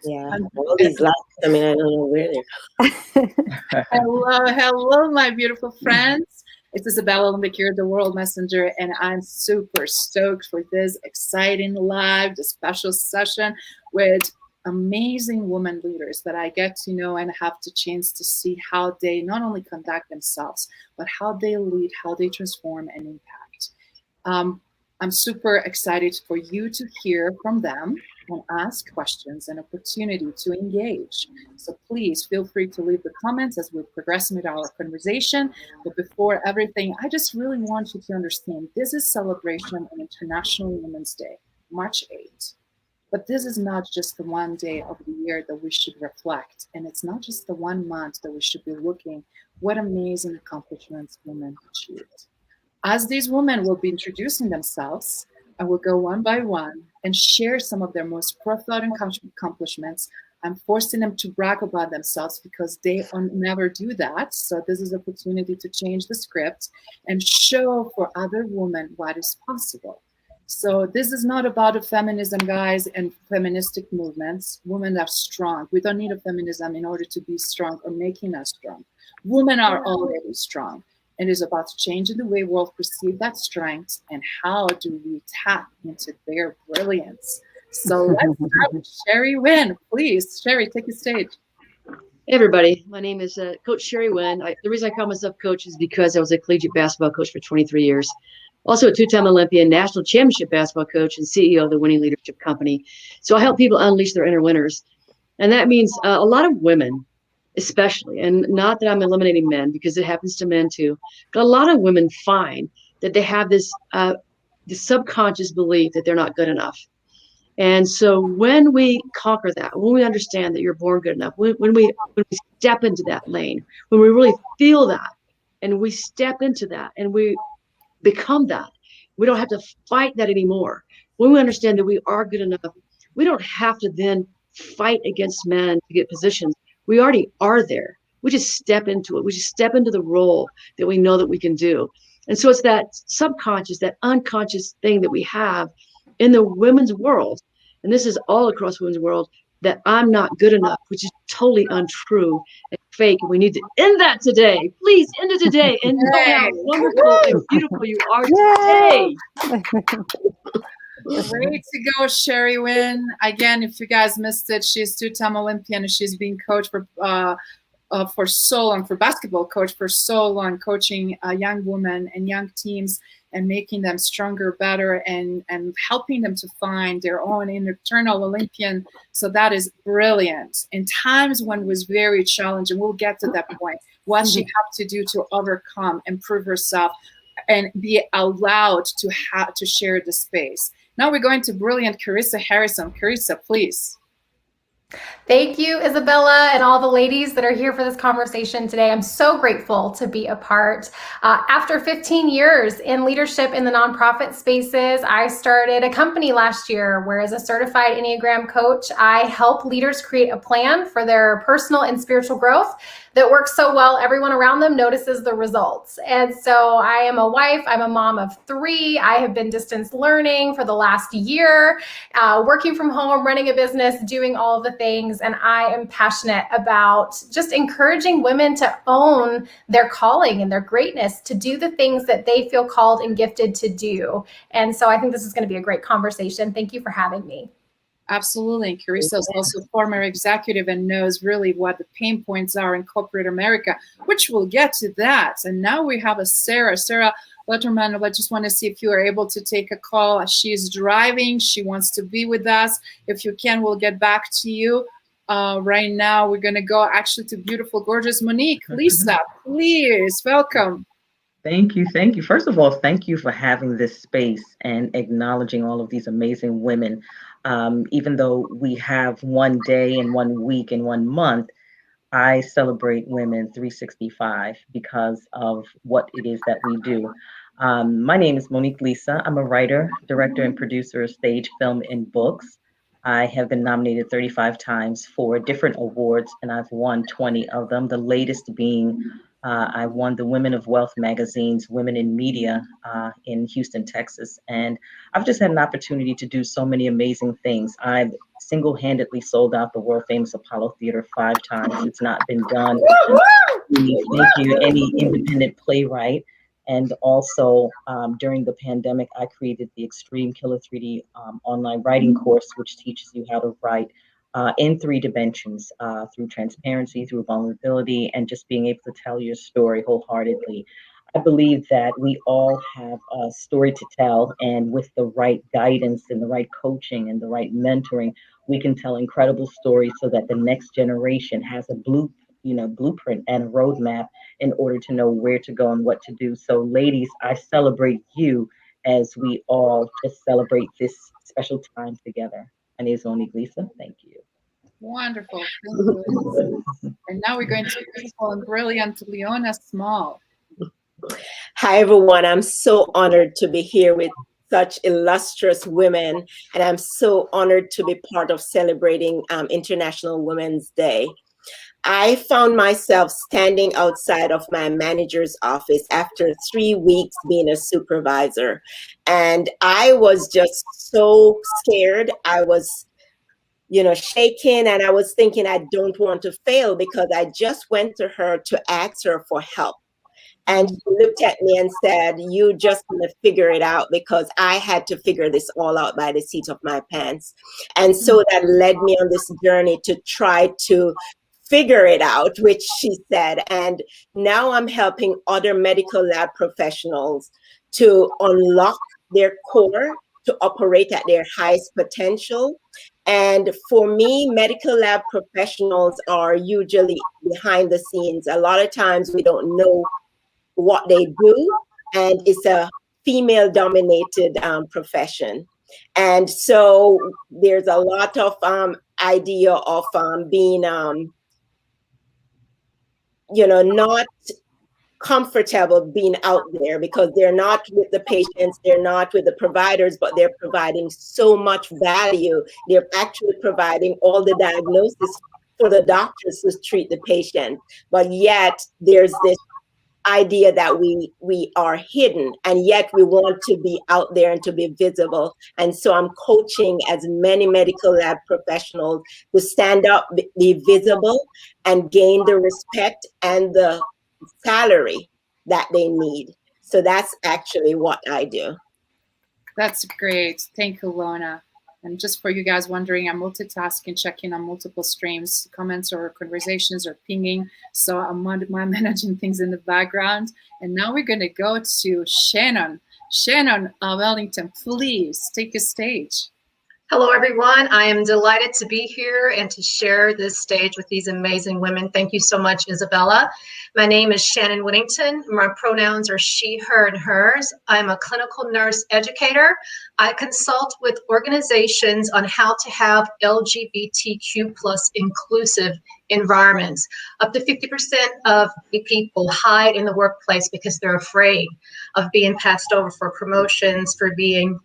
Yeah, all these lights. I mean, I don't know where they're. Hello, my beautiful friends. It's Izabela Lundberg here, the World Messenger, and I'm super stoked for this exciting live, the special session with amazing women leaders that I get to know and have the chance to see how they not only conduct themselves, but how they lead, how they transform and impact. I'm super excited for you to hear from them and ask questions and opportunity to engage. So please feel free to leave the comments as we're progressing with our conversation. But before everything, I just really want you to understand this is celebration on International Women's Day, March 8th. But this is not just the one day of the year that we should reflect. And it's not just the 1 month that we should be looking what amazing accomplishments women achieved. As these women will be introducing themselves, I will go one by one and share some of their most profound accomplishments. I'm forcing them to brag about themselves because they never do that. So this is an opportunity to change the script and show for other women what is possible. So this is not about a feminism, guys, and feministic movements. Women are strong. We don't need a feminism in order to be strong or making us strong. Women are already strong. It is about changing the way world perceive that strength and how do we tap into their brilliance. So let's start with Sherry Winn. Please, Sherry, take the stage. Hey everybody, my name is Coach Sherry Winn. The reason I call myself coach is because I was a collegiate basketball coach for 23 years. Also a two-time Olympian, national championship basketball coach, and CEO of the Winning Leadership Company. So I help people unleash their inner winners. And that means a lot of women, especially, and not that I'm eliminating men because it happens to men too, but a lot of women find that they have this subconscious belief that they're not good enough. And so when we conquer that, when we understand that you're born good enough, when we step into that lane, when we really feel that and we step into that and we become that, we don't have to fight that anymore. When we understand that we are good enough, we don't have to then fight against men to get positions. We already are there. We just step into it. We just step into the role that we know that we can do. And so it's that subconscious, that unconscious thing that we have in the women's world. And this is all across women's world, that I'm not good enough, which is totally untrue and fake. And we need to end that today. Please end it today and know how wonderful and beautiful you are today. Great to go, Sherry Winn. Again, if you guys missed it, she's two-time Olympian and she's been coached for so long, for basketball coach for so long, coaching young women and young teams and making them stronger, better, and helping them to find their own internal Olympian. So that is brilliant. In times when it was very challenging, we'll get to that point, what she had to do to overcome, improve herself, and be allowed to share the space. Now we're going to brilliant Karissa Harrison. Karissa, please. Thank you, Izabela, and all the ladies that are here for this conversation today. I'm so grateful to be a part. After 15 years in leadership in the nonprofit spaces, I started a company last year where, as a certified Enneagram coach, I help leaders create a plan for their personal and spiritual growth that works so well everyone around them notices the results. And so I am a wife, I'm a mom of 3. I have been distance learning for the last year, working from home, running a business, doing all of the things. And I am passionate about just encouraging women to own their calling and their greatness, to do the things that they feel called and gifted to do. And so I think this is going to be a great conversation. Thank you for having me. Absolutely. Carissa is also a former executive and knows really what the pain points are in corporate America, which we'll get to that. And now we have a Sara Ledterman. I just want to see if you are able to take a call. She's driving. She wants to be with us. If you can, we'll get back to you. Right now, we're going to go actually to beautiful, gorgeous Monique. Lisa, please, welcome. Thank you. Thank you. First of all, thank you for having this space and acknowledging all of these amazing women. Even though we have one day and 1 week and 1 month, I celebrate women 365 because of what it is that we do. My name is Monique Lisa. I'm a writer, director, and producer of stage, film, and books. I have been nominated 35 times for different awards, and I've won 20 of them, the latest being I won the Women of Wealth magazine's Women in Media in Houston, Texas. And I've just had an opportunity to do so many amazing things. I've single-handedly sold out the world famous Apollo Theater 5 times. It's not been done. Thank you, any independent playwright. And also during the pandemic, I created the Extreme Killer 3D online writing course, which teaches you how to write in 3 dimensions, through transparency, through vulnerability, and just being able to tell your story wholeheartedly. I believe that we all have a story to tell, and with the right guidance and the right coaching and the right mentoring, we can tell incredible stories so that the next generation has a blueprint and a roadmap in order to know where to go and what to do. So ladies, I celebrate you as we all just celebrate this special time together. My name is Monique Lisa. Thank you. Wonderful. Thank you. And now we're going to beautiful and brilliant Lona Small. Hi, everyone. I'm so honored to be here with such illustrious women, and I'm so honored to be part of celebrating International Women's Day. I found myself standing outside of my manager's office after 3 weeks being a supervisor, and I was just so scared. I was, shaking, and I was thinking I don't want to fail because I just went to her to ask her for help. And she looked at me and said, "You just gonna figure it out," because I had to figure this all out by the seat of my pants. And so that led me on this journey to try to figure it out, which she said. And now I'm helping other medical lab professionals to unlock their core, to operate at their highest potential. And for me, medical lab professionals are usually behind the scenes. A lot of times we don't know what they do, and it's a female dominated profession. And so there's a lot of idea of being not comfortable being out there because they're not with the patients, they're not with the providers, but they're providing so much value. They're actually providing all the diagnosis for the doctors to treat the patient, but yet there's this idea that we are hidden, and yet we want to be out there and to be visible. And so I'm coaching as many medical lab professionals to stand up, be visible, and gain the respect and the salary that they need. So that's actually what I do. That's great. Thank you, Lona. And just for you guys wondering, I'm multitasking, checking on multiple streams, comments or conversations or pinging. So I'm managing things in the background. And now we're going to go to Shannon. Shannon Wellington, please take the stage. Hello, everyone. I am delighted to be here and to share this stage with these amazing women. Thank you so much, Izabela. My name is Shannon Whittington. My pronouns are she, her, and hers. I'm a clinical nurse educator. I consult with organizations on how to have LGBTQ plus inclusive environments. Up to 50% of people hide in the workplace because they're afraid of being passed over for promotions, for being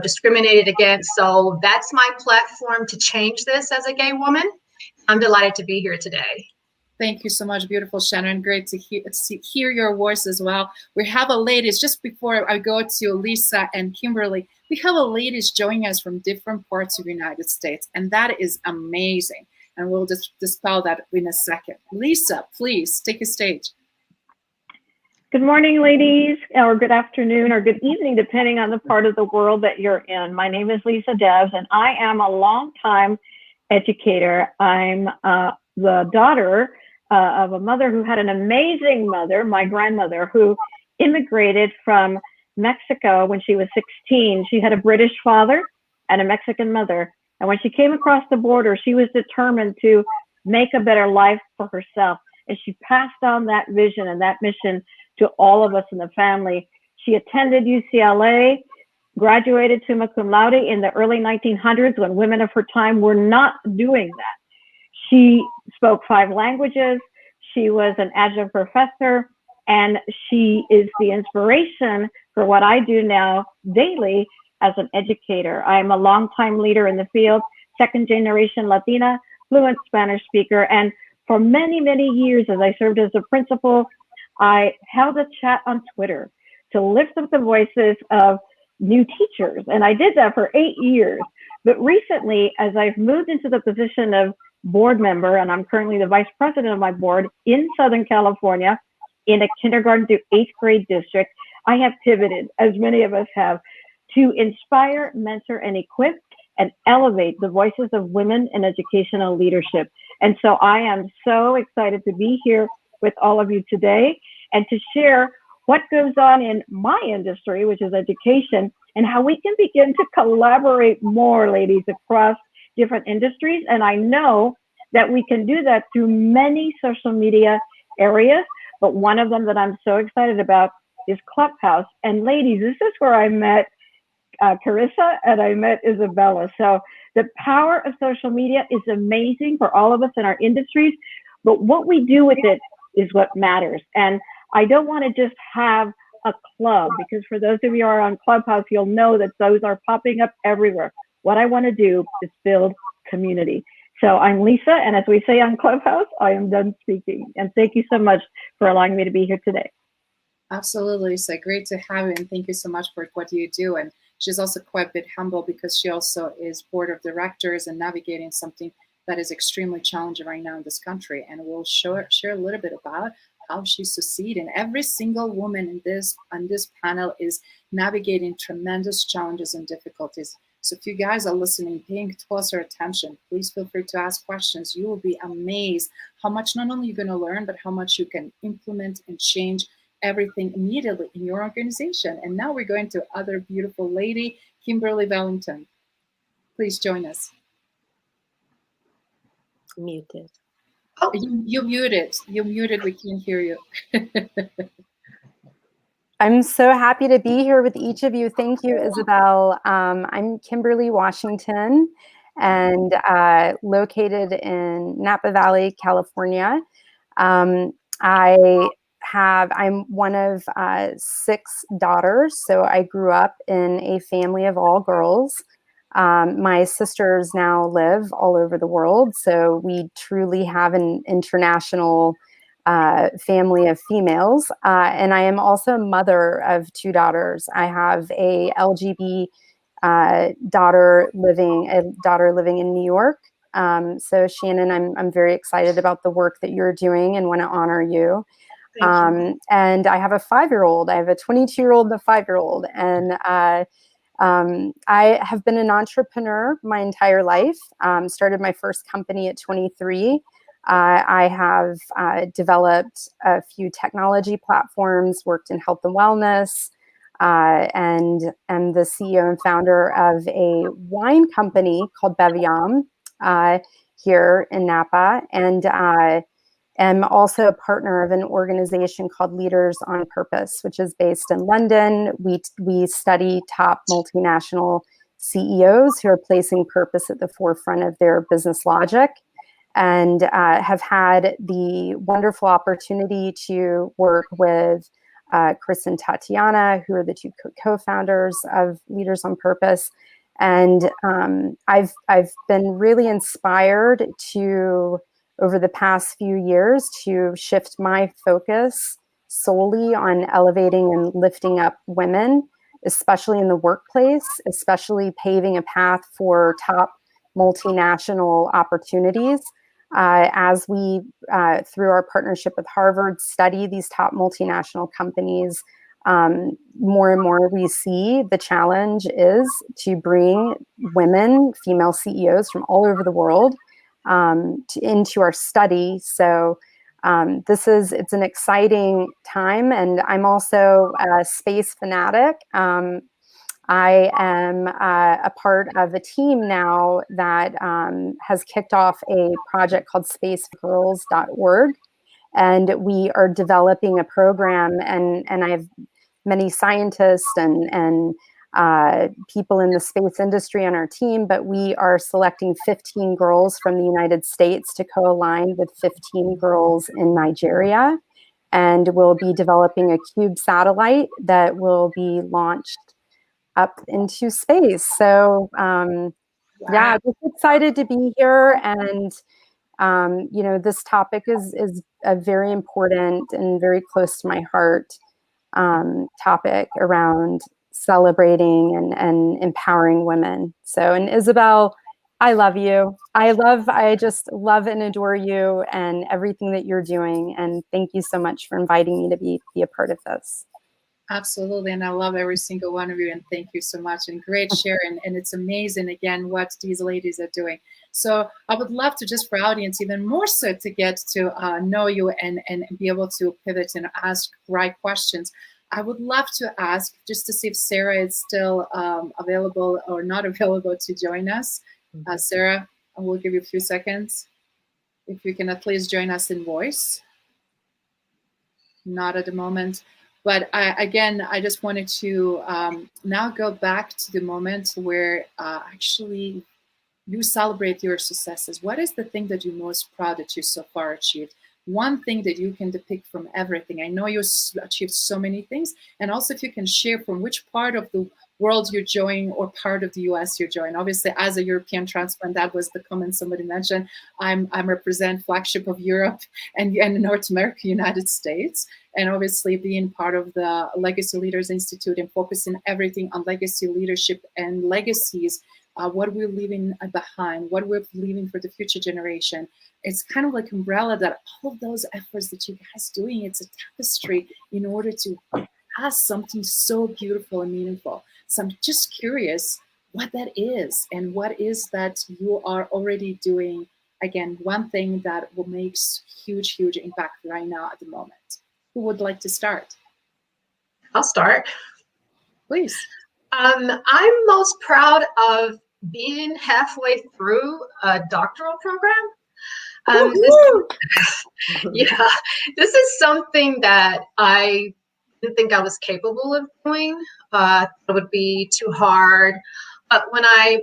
discriminated against. So that's my platform to change this as a gay woman. I'm delighted to be here today. Thank you so much, beautiful Shannon. Great to hear your voice as well. We have a ladies, just before I go to Lisa and Kimberly, we have a ladies joining us from different parts of the United States, and that is amazing. And we'll just dispel that in a second. Lisa, please take a stage. Good morning, ladies, or good afternoon, or good evening, depending on the part of the world that you're in. My name is Lisa Devs, and I am a longtime educator. I'm the daughter of a mother who had an amazing mother, my grandmother, who immigrated from Mexico when she was 16. She had a British father and a Mexican mother. And when she came across the border, she was determined to make a better life for herself. And she passed on that vision and that mission to all of us in the family. She attended UCLA, graduated summa cum laude in the early 1900s when women of her time were not doing that. She spoke 5 languages. She was an adjunct professor, and she is the inspiration for what I do now daily as an educator. I am a longtime leader in the field, second generation Latina, fluent Spanish speaker, and for many, many years, as I served as a principal, I held a chat on Twitter to lift up the voices of new teachers. And I did that for 8 years. But recently, as I've moved into the position of board member, and I'm currently the vice president of my board in Southern California, in a kindergarten through 8th grade district, I have pivoted, as many of us have, to inspire, mentor, and equip and elevate the voices of women in educational leadership. And so I am so excited to be here with all of you today and to share what goes on in my industry, which is education, and how we can begin to collaborate more, ladies, across different industries. And I know that we can do that through many social media areas, but one of them that I'm so excited about is Clubhouse. And ladies, this is where I met Karissa and I met Izabela. So the power of social media is amazing for all of us in our industries, but what we do with it is what matters. And I don't want to just have a club, because for those of you who are on Clubhouse, you'll know that those are popping up everywhere. What I want to do is build community. So I'm Lisa, and as we say on Clubhouse, I am done speaking. And thank you so much for allowing me to be here today. Absolutely, Lisa. Great to have you, and thank you so much for what you do. And she's also quite a bit humble because she also is board of directors and navigating something that is extremely challenging right now in this country. And we'll share a little bit about how she succeeded. And every single woman on this panel is navigating tremendous challenges and difficulties. So if you guys are listening, paying closer attention, please feel free to ask questions. You will be amazed how much not only you're going to learn, but how much you can implement and change everything immediately in your organization. And now we're going to other beautiful lady, Kimberly Wellington. Please join us. Muted. Oh, you muted. You muted. We can't hear you. I'm so happy to be here with each of you. Thank you, Isabel. I'm Kimberly Washington and located in Napa Valley, California. I'm one of 6 daughters, so I grew up in a family of all girls. My sisters now live all over the world, so we truly have an international family of females. And I am also a mother of 2 daughters. I have a LGBT daughter living in New York. So Shannon, I'm very excited about the work that you're doing and want to honor you. And I have a 5-year-old. I have a 22-year-old and a 5-year-old. And I have been an entrepreneur my entire life. Started my first company at 23. I have developed a few technology platforms, worked in health and wellness, and am the CEO and founder of a wine company called Beviam here in Napa. And am also a partner of an organization called Leaders on Purpose, which is based in London. We study top multinational CEOs who are placing purpose at the forefront of their business logic, and have had the wonderful opportunity to work with Chris and Tatiana, who are the 2 co-founders of Leaders on Purpose. And I've been really inspired to, over the past few years, to shift my focus solely on elevating and lifting up women, especially in the workplace, especially paving a path for top multinational opportunities. As we, through our partnership with Harvard, study these top multinational companies, more and more we see the challenge is to bring women, female CEOs from all over the world into our study. So it's an exciting time, and I'm also a space fanatic. I am a part of a team now that has kicked off a project called spacegirls.org, and we are developing a program, and I have many scientists and people in the space industry on our team, but we are selecting 15 girls from the United States to co-align with 15 girls in Nigeria, and we'll be developing a cube satellite that will be launched up into space. So yeah, just excited to be here, and This topic is a very important and very close to my heart topic around celebrating and empowering women. So, and Isabel, I love you. I just love and adore you and everything that you're doing. And thank you so much for inviting me to be a part of this. Absolutely. And I love every single one of you. And thank you so much. And great sharing. And it's amazing, again, what these ladies are doing. So I would love to, just for audience, even more so to get to know you and be able to pivot and ask right questions. I would love to ask, just to see if Sara is still available or not available to join us. Sara, I will give you a few seconds. If you can at least join us in voice. Not at the moment. But I just wanted to now go back to the moment where actually you celebrate your successes. What is the thing that you're most proud that you so far achieved? One thing that you can depict from everything. I know you achieved so many things. And also if you can share from which part of the world you're joining or part of the US you're joining. Obviously, as a European transplant, that was the comment somebody mentioned. I'm represent flagship of Europe and North America, United States. And obviously being part of the Legacy Leaders Institute and focusing everything on legacy leadership and legacies, what we're leaving behind, what we're leaving for the future generation. It's kind of like umbrella that all of those efforts that you guys doing, it's a tapestry in order to pass something so beautiful and meaningful. So I'm just curious what that is and what is that you are already doing. Again, one thing that will make huge, huge impact right now at the moment. Who would like to start? I'll start. Please. I'm most proud of being halfway through a doctoral program. This is something that I didn't think I was capable of doing. It would be too hard. But when I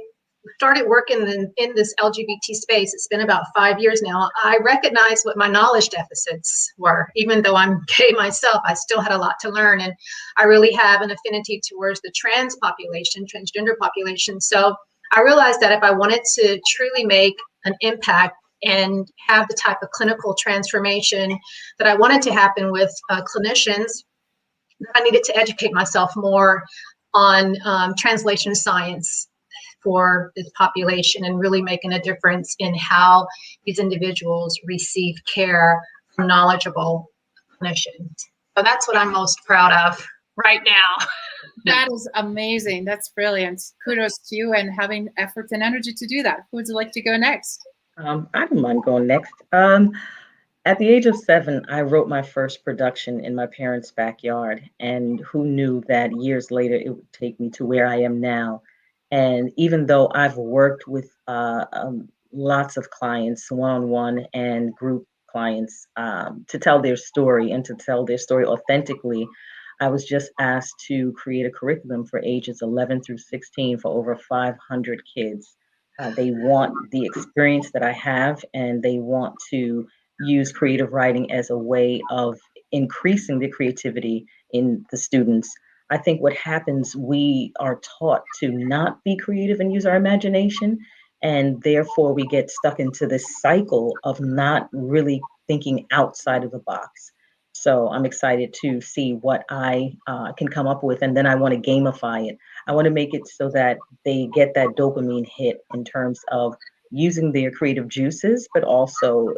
started working in this LGBT space, it's been about 5 years now, I recognized what my knowledge deficits were. Even though I'm gay myself, I still had a lot to learn. And I really have an affinity towards the trans population, transgender population. So I realized that if I wanted to truly make an impact and have the type of clinical transformation that I wanted to happen with clinicians, I needed to educate myself more on translation science for this population and really making a difference in how these individuals receive care from knowledgeable clinicians. So that's what I'm most proud of right now. That is amazing. That's brilliant. Kudos to you and having effort and energy to do that. Who would like to go next? I don't mind going next. At the age of 7, I wrote my first production in my parents' backyard, and who knew that years later it would take me to where I am now. And even though I've worked with lots of clients, one-on-one and group clients, to tell their story and to tell their story authentically, I was just asked to create a curriculum for ages 11 through 16 for over 500 kids. They want the experience that I have, and they want to use creative writing as a way of increasing the creativity in the students. I think what happens, we are taught to not be creative and use our imagination, and therefore we get stuck into this cycle of not really thinking outside of the box. So I'm excited to see what I can come up with, and then I want to gamify it. I want to make it so that they get that dopamine hit in terms of using their creative juices, but also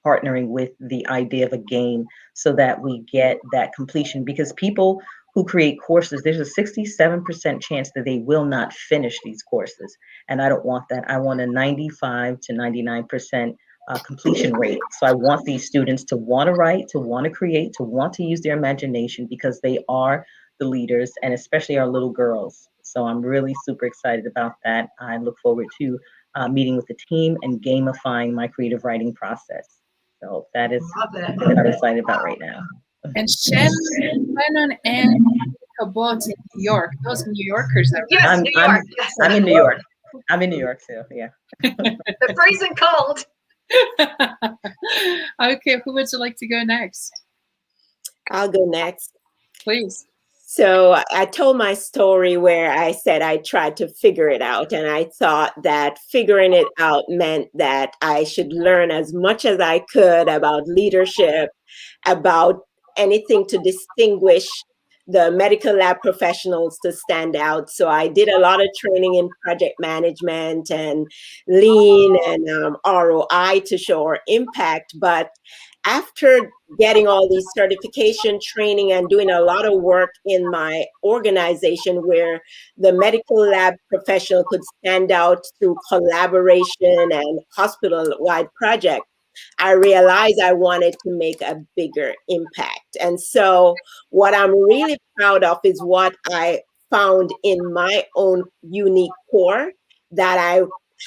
partnering with the idea of a game so that we get that completion. Because people who create courses, there's a 67% chance that they will not finish these courses. And I don't want that. I want a 95 to 99% completion rate. So I want these students to want to write, to want to create, to want to use their imagination, because they are the leaders, and especially our little girls. So I'm really super excited about that. I look forward to meeting with the team and gamifying my creative writing process. So that is what I'm excited about right now. And Shannon and Cabot in New York. Those New Yorkers are yes, New York. I'm in New York. I'm in New York too. Yeah. The freezing cold. Okay, who would you like to go next? I'll go next. Please. So I told my story where I said I tried to figure it out, and I thought that figuring it out meant that I should learn as much as I could about leadership, about anything to distinguish the medical lab professionals to stand out. So I did a lot of training in project management and lean and ROI to show our impact. But after getting all these certification training and doing a lot of work in my organization where the medical lab professional could stand out through collaboration and hospital-wide projects, I realized I wanted to make a bigger impact. And so what I'm really proud of is what I found in my own unique core, that I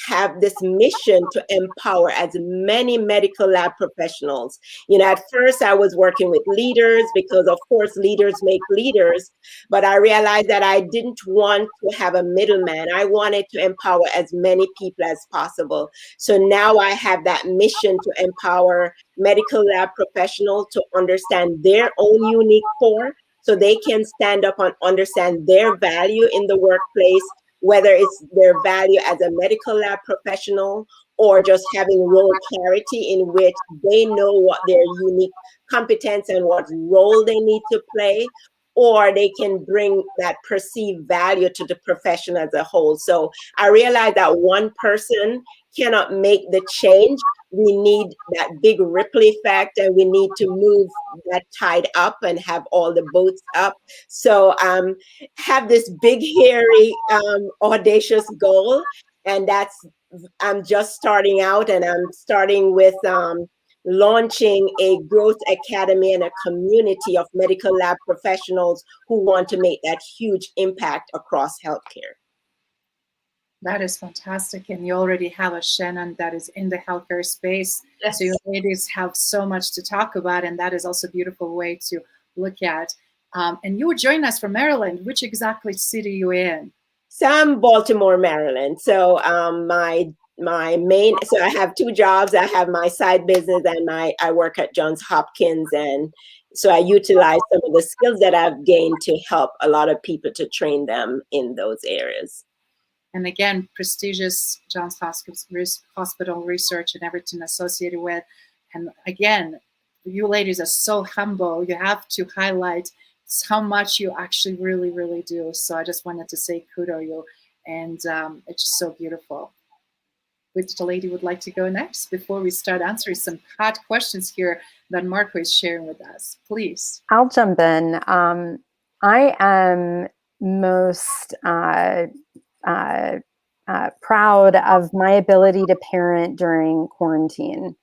have this mission to empower as many medical lab professionals. You know, at first I was working with leaders because, of course, leaders make leaders, but I realized that I didn't want to have a middleman. I wanted to empower as many people as possible. So now I have that mission to empower medical lab professionals to understand their own unique core so they can stand up and understand their value in the workplace, whether it's their value as a medical lab professional or just having role clarity in which they know what their unique competence and what role they need to play, or they can bring that perceived value to the profession as a whole. So I realized that one person cannot make the change. We need that big ripple effect, and we need to move that tide up and have all the boats up. So have this big, hairy, audacious goal, and I'm just starting out, and I'm starting with launching a growth academy and a community of medical lab professionals who want to make that huge impact across healthcare. That is fantastic. And you already have a Shannon that is in the healthcare space. Yes. So you ladies have so much to talk about, and that is also a beautiful way to look at. And you would join us from Maryland. Which exactly city are you in? So I'm Baltimore, Maryland. So my main, so I have two jobs. I have my side business and I work at Johns Hopkins, and so I utilize some of the skills that I've gained to help a lot of people to train them in those areas. And again, prestigious Johns Hopkins Hospital research and everything associated with. And again, you ladies are so humble. You have to highlight how much you actually really, really do. So I just wanted to say kudos you. And it's just so beautiful. Which lady would like to go next before we start answering some hot questions here that Marco is sharing with us? Please. I'll jump in. I am most proud of my ability to parent during quarantine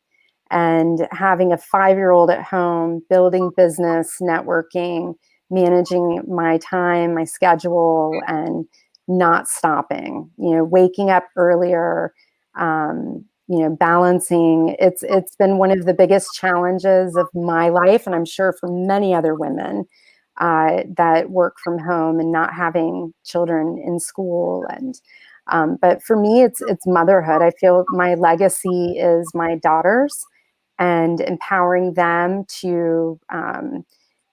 and having a 5-year-old at home, building business, networking, managing my time, my schedule, and not stopping, waking up earlier, balancing. It's been one of the biggest challenges of my life, and I'm sure for many other women that work from home and not having children in school. And but for me, it's motherhood. I feel my legacy is my daughters and empowering them to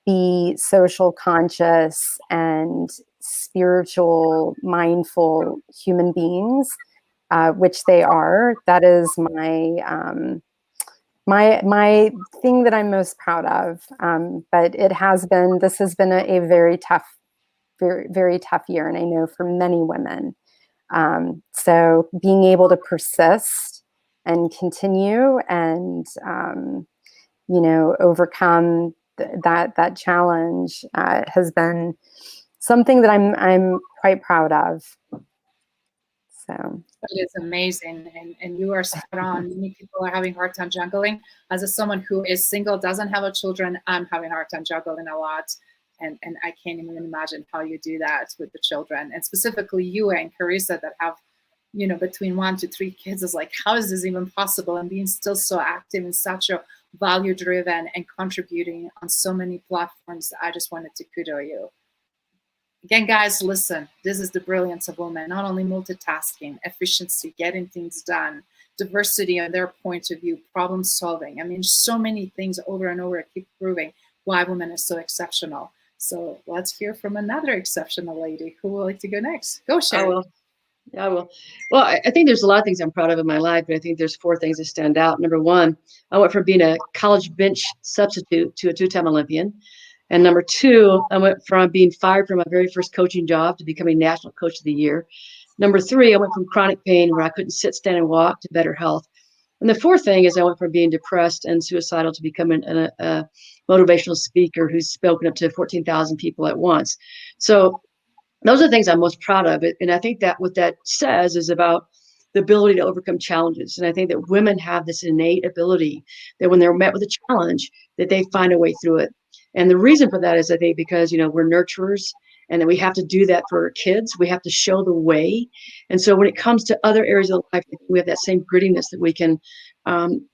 be social conscious and spiritual, mindful human beings, which they are. That is my my thing that I'm most proud of. But this has been a very tough, very, very tough year. And I know for many women. So being able to persist and continue and, overcome that challenge has been something that I'm quite proud of. So. It is amazing, and you are spot on. Many people are having a hard time juggling. As someone who is single, doesn't have a children, I'm having a hard time juggling a lot, and I can't even imagine how you do that with the children. And specifically you and Karissa that have, between 1 to 3 kids, is like, how is this even possible? And being still so active and such a value-driven and contributing on so many platforms. I just wanted to kudos you. Again, guys, listen, this is the brilliance of women, not only multitasking, efficiency, getting things done, diversity on their point of view, problem solving. I mean, so many things over and over keep proving why women are so exceptional. So let's hear from another exceptional lady. Who would like to go next? Go, I Sherry. will. I will. Well, I think there's a lot of things I'm proud of in my life, but I think there's 4 things that stand out. Number one, I went from being a college bench substitute to a 2-time Olympian. And number 2, I went from being fired from my very first coaching job to becoming National Coach of the Year. Number 3, I went from chronic pain where I couldn't sit, stand, and walk to better health. And the 4th thing is I went from being depressed and suicidal to becoming a motivational speaker who's spoken up to 14,000 people at once. So those are the things I'm most proud of. And I think that what that says is about the ability to overcome challenges. And I think that women have this innate ability that when they're met with a challenge, that they find a way through it. And the reason for that is, I think, because, we're nurturers and that we have to do that for our kids. We have to show the way. And so when it comes to other areas of life, we have that same grittiness that we can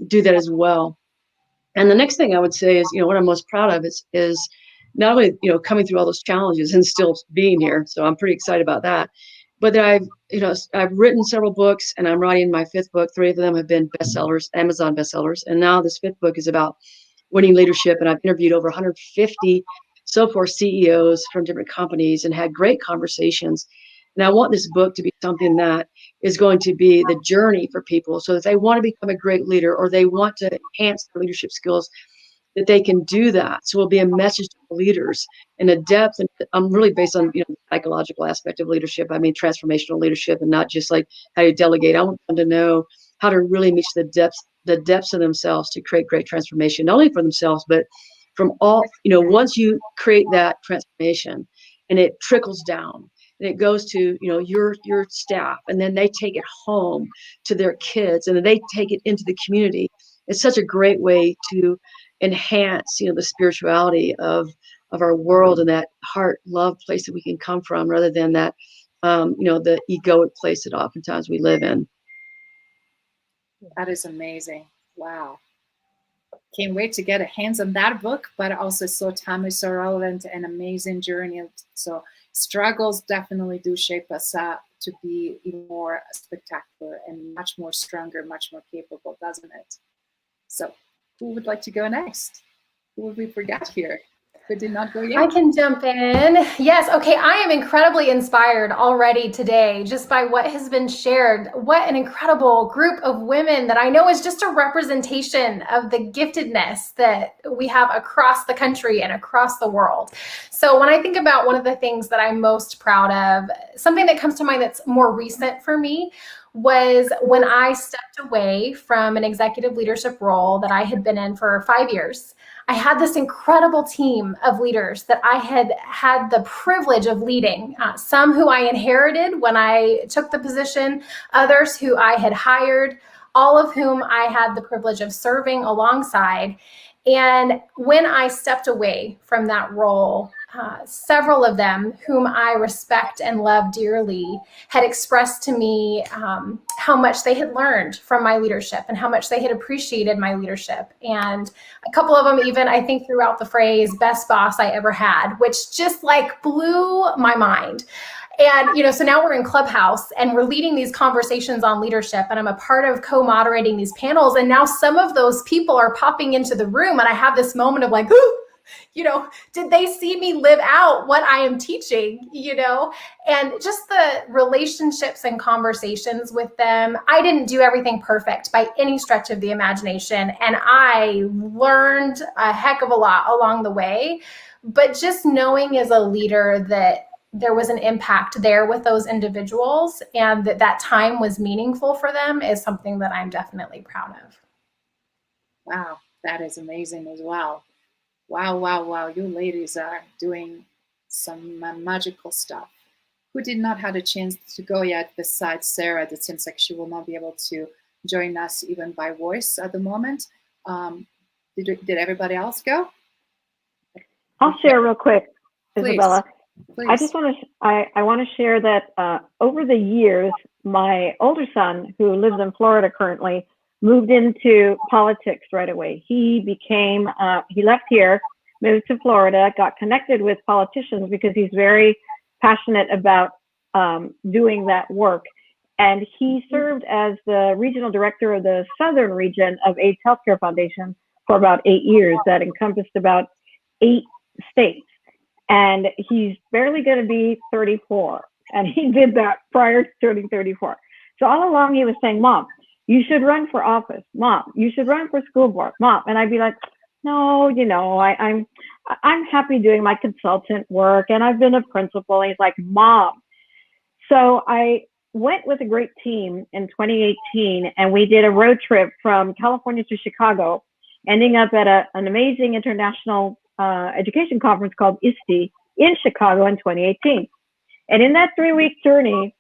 do that as well. And the next thing I would say is, what I'm most proud of is not only, coming through all those challenges and still being here. So I'm pretty excited about that. But that I've written several books and I'm writing my 5th book. 3 of them have been bestsellers, Amazon bestsellers. And now this 5th book is about winning leadership. And I've interviewed over 150 so far CEOs from different companies and had great conversations. And I want this book to be something that is going to be the journey for people. So if they want to become a great leader or they want to enhance their leadership skills, that they can do that. So it'll be a message to leaders in a depth. And I'm really based on, the psychological aspect of leadership. I mean, transformational leadership and not just like how you delegate. I want them to know how to really reach the depths of themselves to create great transformation, not only for themselves, but from all, once you create that transformation and it trickles down and it goes to, your staff, and then they take it home to their kids and then they take it into the community. It's such a great way to enhance, the spirituality of our world and that heart love place that we can come from rather than that, the egoic place that oftentimes we live in. That is amazing. Wow. Can't wait to get a hands on that book, but also so timely, so relevant, and amazing journey. So struggles definitely do shape us up to be even more spectacular and much more stronger, much more capable, doesn't it? So who would like to go next? Who would we forget here? Who did not go yet? I can jump in. Yes. Okay. I am incredibly inspired already today just by what has been shared. What an incredible group of women that I know is just a representation of the giftedness that we have across the country and across the world. So when I think about one of the things that I'm most proud of, something that comes to mind that's more recent for me was when I stepped away from an executive leadership role that I had been in for 5 years. I had this incredible team of leaders that I had the privilege of leading, some who I inherited when I took the position, others who I had hired, all of whom I had the privilege of serving alongside. And when I stepped away from that role, several of them whom I respect and love dearly had expressed to me how much they had learned from my leadership and how much they had appreciated my leadership. And a couple of them even, I think, threw out the phrase, best boss I ever had, which just like blew my mind. And, so now we're in Clubhouse and we're leading these conversations on leadership, and I'm a part of co-moderating these panels. And now some of those people are popping into the room and I have this moment of like, ooh, did they see me live out what I am teaching, and just the relationships and conversations with them. I didn't do everything perfect by any stretch of the imagination. And I learned a heck of a lot along the way, but just knowing as a leader that there was an impact there with those individuals and that time was meaningful for them is something that I'm definitely proud of. Wow, that is amazing as well. Wow. You ladies are doing some magical stuff. Who did not have a chance to go yet besides Sara? That seems like she will not be able to join us even by voice at the moment. Did everybody else go? I'll share real quick, Please. Izabela. Please. I want to share that over the years, my older son, who lives in Florida currently, moved into politics right away. He left here, moved to Florida, got connected with politicians because he's very passionate about doing that work. And he served as the regional director of the southern region of AIDS Healthcare Foundation for about 8 years. That encompassed about 8 states. And he's barely going to be 34. And he did that prior to turning 34. So all along he was saying, Mom, you should run for office. Mom, you should run for school board. Mom. And I'd be like, no, I'm happy doing my consultant work, and I've been a principal. And he's like, Mom. So I went with a great team in 2018, and we did a road trip from California to Chicago, ending up at an amazing international education conference called ISTE in Chicago in 2018. And in that 3-week journey,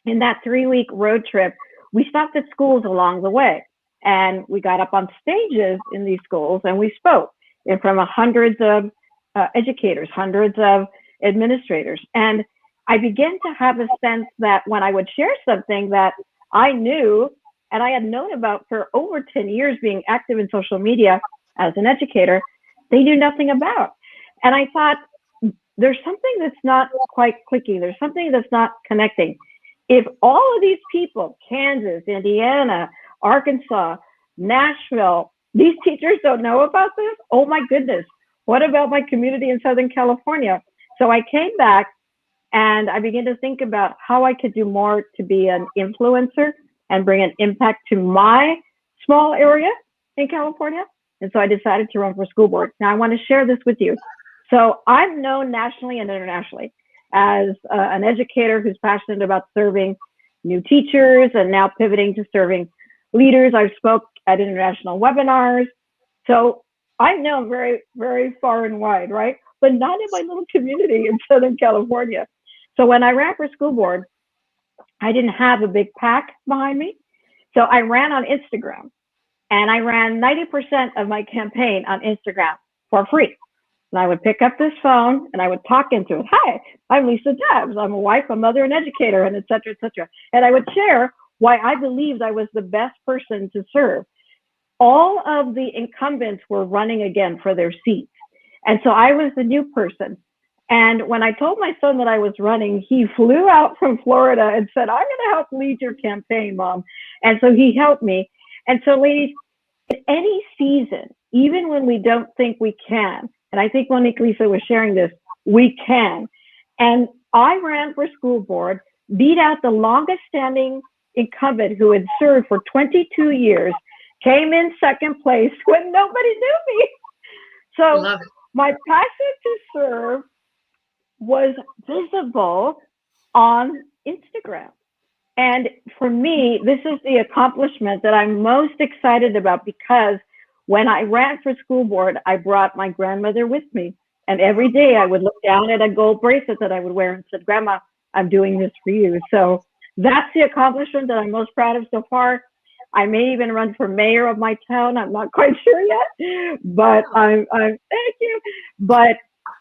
in that 3-week road trip, we stopped at schools along the way. And we got up on stages in these schools and we spoke in front of hundreds of educators, hundreds of administrators. And I began to have a sense that when I would share something that I knew and I had known about for over 10 years, being active in social media as an educator, they knew nothing about. And I thought, there's something that's not quite clicking. There's something that's not connecting. If all of these people, Kansas, Indiana, Arkansas, Nashville, these teachers don't know about this, oh my goodness, what about my community in Southern California? So I came back and I began to think about how I could do more to be an influencer and bring an impact to my small area in California. And so I decided to run for school board. Now I want to share this with you. So I'm known nationally and internationally as an educator who's passionate about serving new teachers and now pivoting to serving leaders. I've spoke at international webinars. So I'm known very, very far and wide, right? But not in my little community in Southern California. So when I ran for school board, I didn't have a big pack behind me. So I ran on Instagram, and I ran 90% of my campaign on Instagram for free. And I would pick up this phone and I would talk into it. Hi, I'm Lisa Dabbs. I'm a wife, a mother, an educator, and et cetera, et cetera. And I would share why I believed I was the best person to serve. All of the incumbents were running again for their seats. And so I was the new person. And when I told my son that I was running, he flew out from Florida and said, I'm going to help lead your campaign, Mom. And so he helped me. And so ladies, in any season, even when we don't think we can, and I think Monique, Lisa was sharing this, we can. And I ran for school board, beat out the longest standing incumbent who had served for 22 years, came in second place when nobody knew me. So my passion to serve was visible on Instagram. And for me, this is the accomplishment that I'm most excited about, because when I ran for school board, I brought my grandmother with me. And every day I would look down at a gold bracelet that I would wear and said, Grandma, I'm doing this for you. So that's the accomplishment that I'm most proud of so far. I may even run for mayor of my town. I'm not quite sure yet, but I'm thank you. But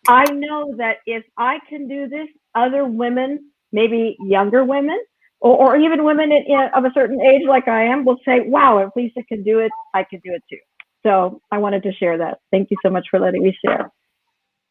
I know that if I can do this, other women, maybe younger women, or even women of a certain age like I am, will say, wow, if Lisa can do it, I can do it too. So I wanted to share that. Thank you so much for letting me share.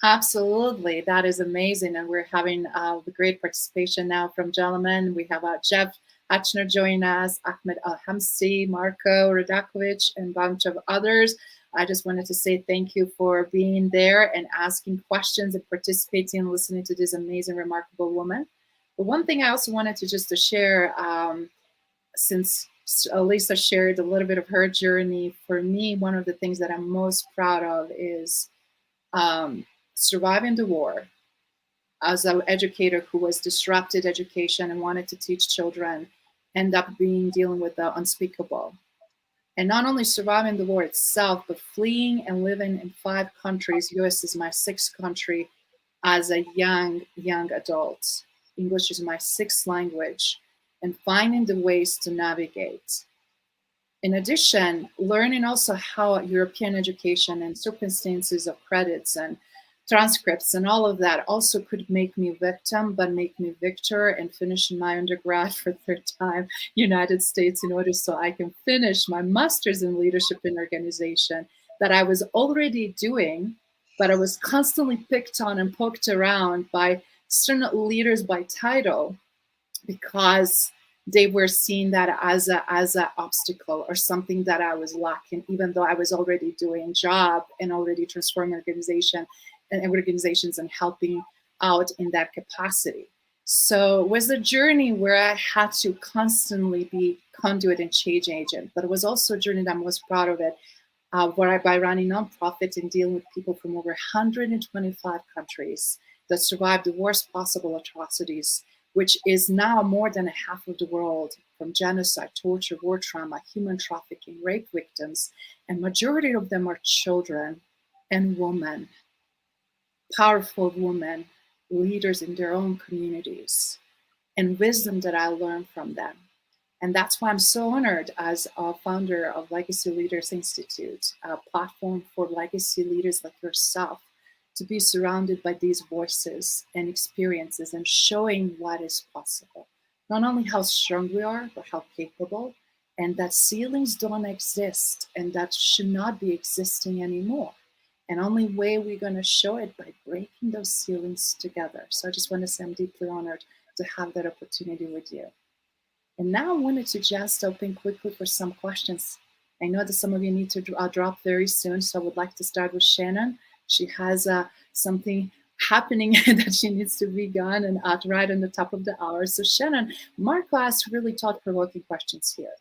Absolutely. That is amazing. And we're having the great participation now from gentlemen. We have Jeff Hatchner joining us, Ahmed Al-Hamsi, Marco Radakovic, and a bunch of others. I just wanted to say thank you for being there and asking questions and participating and listening to this amazing, remarkable woman. But one thing I also wanted to share, since Lisa shared a little bit of her journey, for me, one of the things that I'm most proud of is surviving the war as an educator who was disrupted education and wanted to teach children, end up dealing with the unspeakable. And not only surviving the war itself, but fleeing and living in 5 countries. US is my 6th country as a young adult. English is my 6th language, and finding the ways to navigate. In addition, learning also how European education and circumstances of credits and transcripts and all of that also could make me victim, but make me victor, and finishing my undergrad for 3rd time, United States, in order so I can finish my master's in leadership and organization that I was already doing, but I was constantly picked on and poked around by certain leaders by title because they were seeing that as an obstacle or something that I was lacking, even though I was already doing job and already transforming organization and organizations and helping out in that capacity. So it was a journey where I had to constantly be conduit and change agent, but it was also a journey that I'm most proud of it, where by running nonprofits and dealing with people from over 125 countries that survived the worst possible atrocities, which is now more than a half of the world, from genocide, torture, war trauma, human trafficking, rape victims, and majority of them are children and women, powerful women, leaders in their own communities, and wisdom that I learned from them. And that's why I'm so honored as a founder of Legacy Leaders Institute, a platform for legacy leaders like yourself, to be surrounded by these voices and experiences and showing what is possible. Not only how strong we are, but how capable, and that ceilings don't exist and that should not be existing anymore. And only way we're going to show it by breaking those ceilings together. So I just want to say I'm deeply honored to have that opportunity with you. And now I wanted to just open quickly for some questions. I know that some of you need to drop very soon, so I would like to start with Shannon. She has something happening that she needs to be gone and out right on the top of the hour. So Shannon, Marco asked really thought-provoking questions here.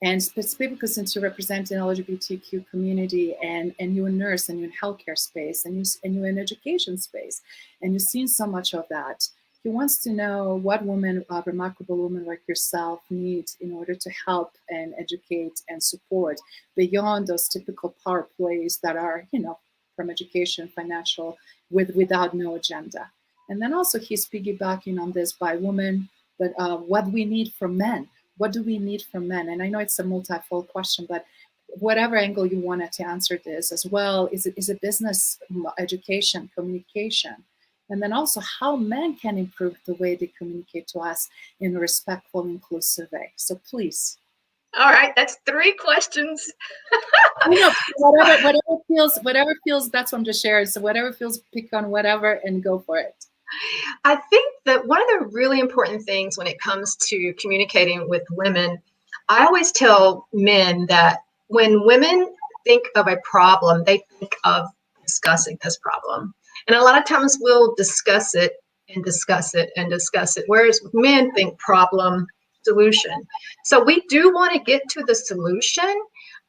And specifically, since you represent the LGBTQ community and you're a nurse and you're in healthcare space and you're in education space and you've seen so much of that, he wants to know what women, remarkable women like yourself, need in order to help and educate and support beyond those typical power plays that are, you know, from education, financial, without no agenda. And then also he's piggybacking on this by women, but what we need from men. What do we need from men? And I know it's a multifold question, but whatever angle you wanted to answer this as well, is it business, education, communication? And then also how men can improve the way they communicate to us in a respectful, inclusive way. So please. All right, that's 3 questions. whatever feels, that's what I'm just sharing. So whatever feels, pick on whatever and go for it. I think that one of the really important things when it comes to communicating with women, I always tell men that when women think of a problem, they think of discussing this problem. And a lot of times we'll discuss it and discuss it and discuss it, whereas men think problem, solution. So we do want to get to the solution.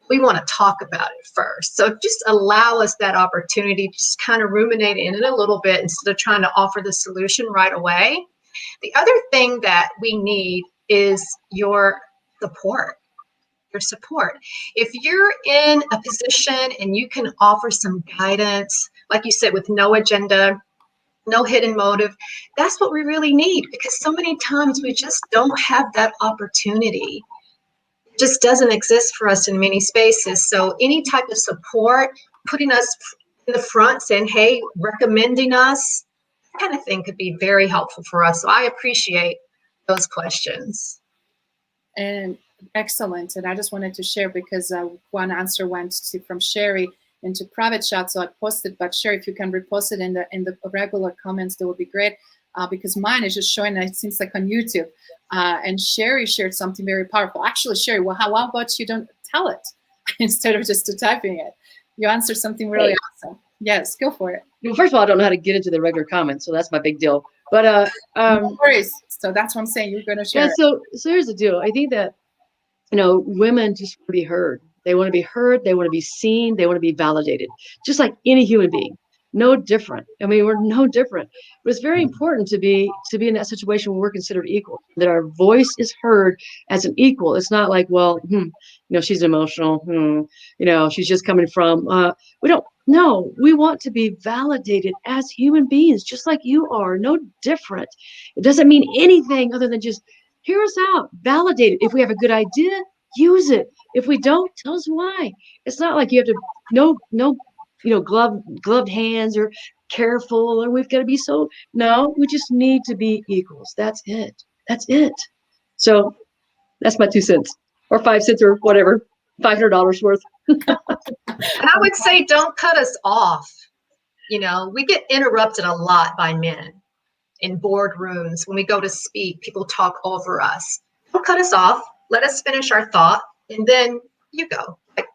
We want to talk about it first. So just allow us that opportunity to just kind of ruminate in it a little bit instead of trying to offer the solution right away. The other thing that we need is your support. Your support. If you're in a position and you can offer some guidance, like you said, with no agenda, no hidden motive, that's what we really need, because so many times we just don't have that opportunity. It just doesn't exist for us in many spaces. So any type of support, putting us in the front, saying, hey, recommending us, that kind of thing could be very helpful for us. So I appreciate those questions. And excellent. And I just wanted to share because one answer went from Sherry into private chat, so I posted. But Sherry, if you can repost it in the regular comments, that would be great. Because mine is just showing that it seems like on YouTube. And Sherry shared something very powerful. Actually, Sherry, well, how about you don't tell it instead of just typing it? You answered something really awesome. Yes, go for it. Well, first of all, I don't know how to get into the regular comments, so that's my big deal. But no worries. So that's what I'm saying. You're going to share. Yeah. So here's the deal. I think that, you know, women just want to be heard. They want to be heard. They want to be seen. They want to be validated, just like any human being. No different. I mean, we're no different. But it's very important to be in that situation where we're considered equal, that our voice is heard as an equal. It's not like, well, you know, she's emotional. You know, she's just coming from. We don't. No, we want to be validated as human beings, just like you are. No different. It doesn't mean anything other than just hear us out, validate it. If we have a good idea, use it. If we don't, tell us why. It's not like you have to no, you know, gloved hands or careful, or we've got to be so. No, we just need to be equals. That's it. That's it. So that's my 2 cents or 5 cents or whatever, $500 worth. And I would say, don't cut us off. You know, we get interrupted a lot by men in boardrooms. When we go to speak, people talk over us. Don't cut us off. Let us finish our thought, and then you go. Like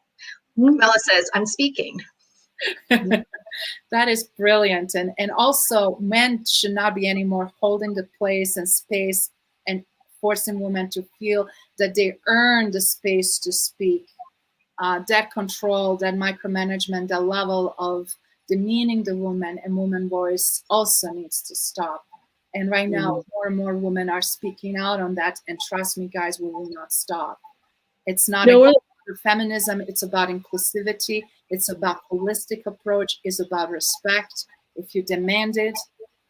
Mela says, I'm speaking. That is brilliant. And also, men should not be anymore holding the place and space and forcing women to feel that they earn the space to speak. That control, that micromanagement, that level of demeaning the woman and woman voice also needs to stop. And right now, more and more women are speaking out on that. And trust me, guys, we will not stop. It's not about feminism. It's about inclusivity. It's about holistic approach. It's about respect. If you demand it,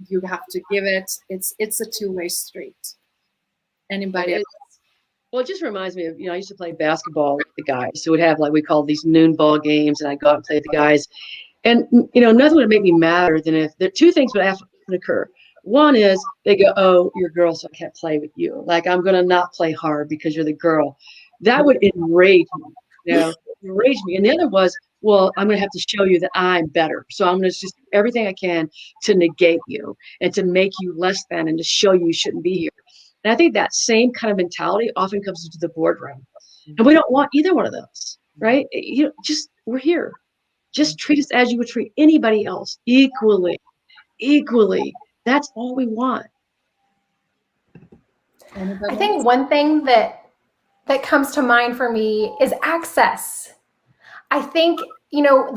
you have to give it. It's a two-way street. Anybody else? Well, it just reminds me of, I used to play basketball with the guys. So we'd have, like, we called these noon ball games, and I'd go out and play with the guys. And, nothing would make me madder than if there two things would occur. One is they go, "Oh, you're a girl, so I can't play with you. Like, I'm going to not play hard because you're the girl." That would enrage me, enrage me. And the other was, "Well, I'm going to have to show you that I'm better. So I'm going to just do everything I can to negate you and to make you less than and to show you shouldn't be here." And I think that same kind of mentality often comes into the boardroom. And we don't want either one of those, right? We're here. Just treat us as you would treat anybody else, equally. That's all we want. I think one thing that comes to mind for me is access. I think,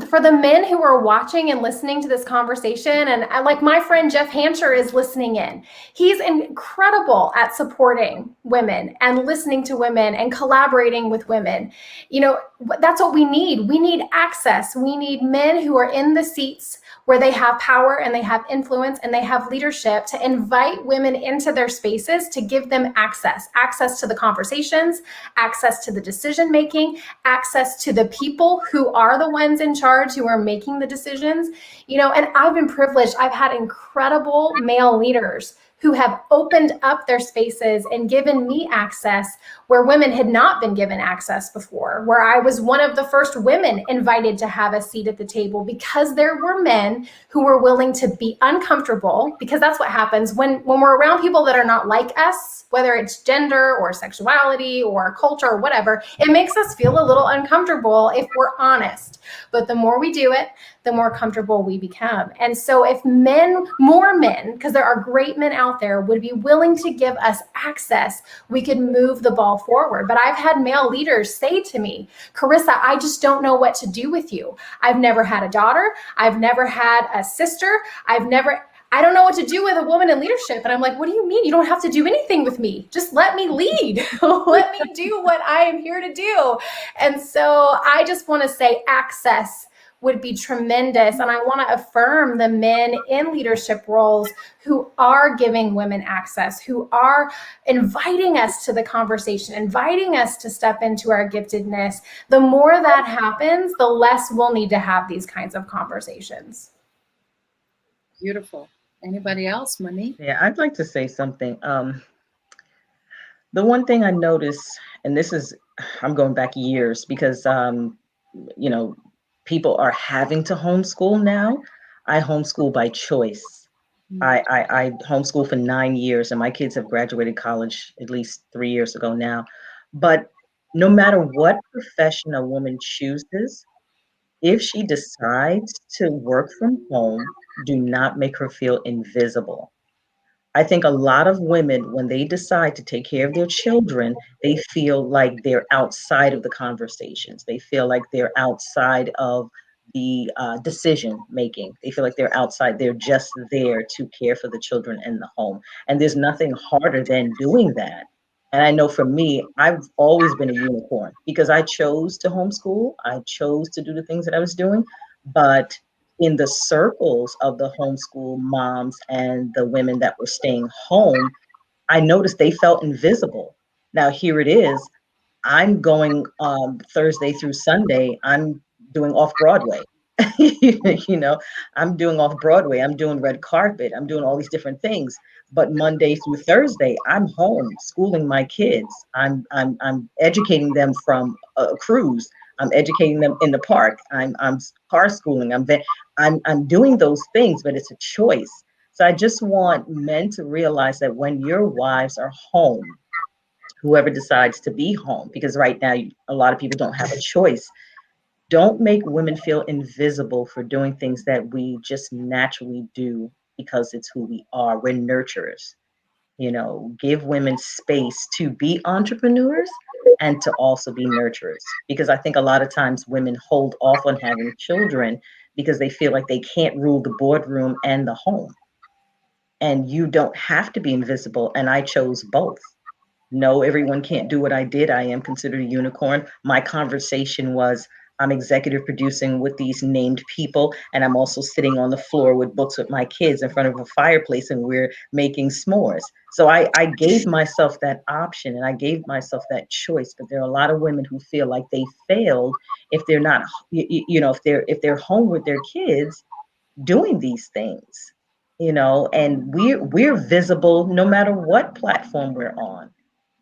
for the men who are watching and listening to this conversation, and like my friend Jeff Hancher is listening in, he's incredible at supporting women and listening to women and collaborating with women. That's what we need. We need access. We need men who are in the seats where they have power and they have influence and they have leadership to invite women into their spaces, to give them access to the conversations, access to the decision making, access to the people who are the ones in charge, who are making the decisions. And I've been privileged. I've had incredible male leaders who have opened up their spaces and given me access where women had not been given access before, where I was one of the first women invited to have a seat at the table because there were men who were willing to be uncomfortable, because that's what happens when we're around people that are not like us, whether it's gender or sexuality or culture or whatever, it makes us feel a little uncomfortable if we're honest. But the more we do it, the more comfortable we become. And so if more men, because there are great men out there, would be willing to give us access, we could move the ball forward. But I've had male leaders say to me, "Karissa, I just don't know what to do with you. I've never had a daughter. I've never had a sister. I don't know what to do with a woman in leadership." And I'm like, "What do you mean? You don't have to do anything with me. Just let me lead. Let me do what I am here to do." And so I just want to say access would be tremendous. And I want to affirm the men in leadership roles who are giving women access, who are inviting us to the conversation, inviting us to step into our giftedness. The more that happens, the less we'll need to have these kinds of conversations. Beautiful. Anybody else, Monique? Yeah, I'd like to say something. The one thing I noticed, and I'm going back years because, people are having to homeschool now. I homeschool by choice. I homeschool for 9 years, and my kids have graduated college at least 3 years ago now. But no matter what profession a woman chooses, if she decides to work from home, do not make her feel invisible. I think a lot of women, when they decide to take care of their children, they feel like they're outside of the conversations. They feel like they're outside of the decision making. They feel like they're outside. They're just there to care for the children in the home. And there's nothing harder than doing that. And I know for me, I've always been a unicorn because I chose to homeschool. I chose to do the things that I was doing. But in the circles of the homeschool moms and the women that were staying home, I noticed they felt invisible. Now, here it is. I'm going Thursday through Sunday. I'm doing off Broadway. I'm doing off Broadway. I'm doing red carpet. I'm doing all these different things. But Monday through Thursday, I'm home schooling my kids. I'm educating them from a cruise. I'm educating them in the park. I'm car schooling. I'm doing those things, but it's a choice. So I just want men to realize that when your wives are home, whoever decides to be home, because right now a lot of people don't have a choice, Don't make women feel invisible for doing things that we just naturally do because it's who we are. We're nurturers. Give women space to be entrepreneurs and to also be nurturers. Because I think a lot of times women hold off on having children because they feel like they can't rule the boardroom and the home. And you don't have to be invisible. And I chose both. No, everyone can't do what I did. I am considered a unicorn. My conversation was, I'm executive producing with these named people, and I'm also sitting on the floor with books with my kids in front of a fireplace, and we're making s'mores. So I gave myself that option, and I gave myself that choice. But there are a lot of women who feel like they failed if they're not, if they're home with their kids doing these things, and we're visible no matter what platform we're on.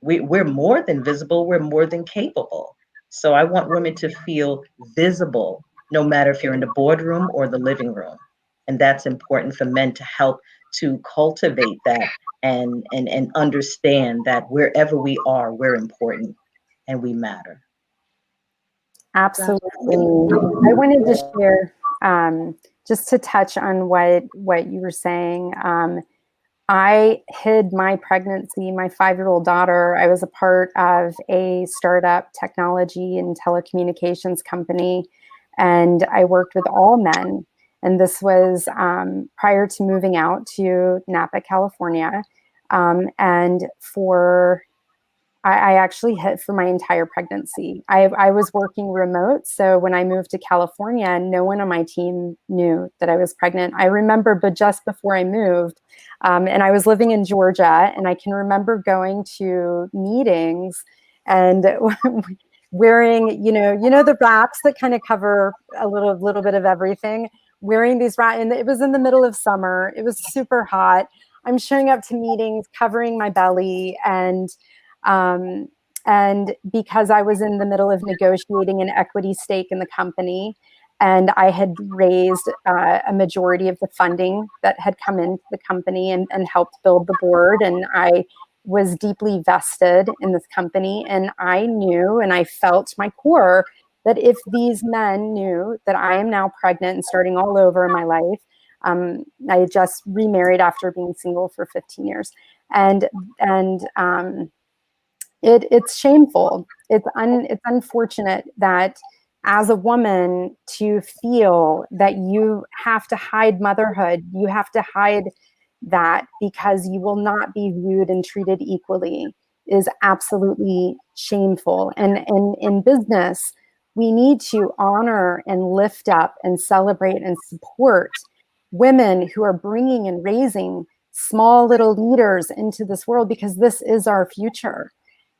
We're more than visible, we're more than capable. So I want women to feel visible, no matter if you're in the boardroom or the living room. And that's important for men to help to cultivate that and understand that wherever we are, we're important and we matter. Absolutely. I wanted to share, just to touch on what you were saying. I hid my pregnancy, my 5-year-old daughter. I was a part of a startup technology and telecommunications company, and I worked with all men. And this was prior to moving out to Napa, California. And I actually hid for my entire pregnancy. I was working remote. So when I moved to California, no one on my team knew that I was pregnant. I remember, but just before I moved, and I was living in Georgia, and I can remember going to meetings and wearing, the wraps that kind of cover a little bit of everything, wearing these wraps. And it was in the middle of summer. It was super hot. I'm showing up to meetings, covering my belly, and because I was in the middle of negotiating an equity stake in the company, and I had raised a majority of the funding that had come into the company and helped build the board, and I was deeply vested in this company, and I knew and I felt my core that if these men knew that I am now pregnant and starting all over in my life, I had just remarried after being single for 15 years, and it's shameful. It's unfortunate that as a woman to feel that you have to hide motherhood, you have to hide that because you will not be viewed and treated equally is absolutely shameful. And in business, we need to honor and lift up and celebrate and support women who are bringing and raising small little leaders into this world, because this is our future.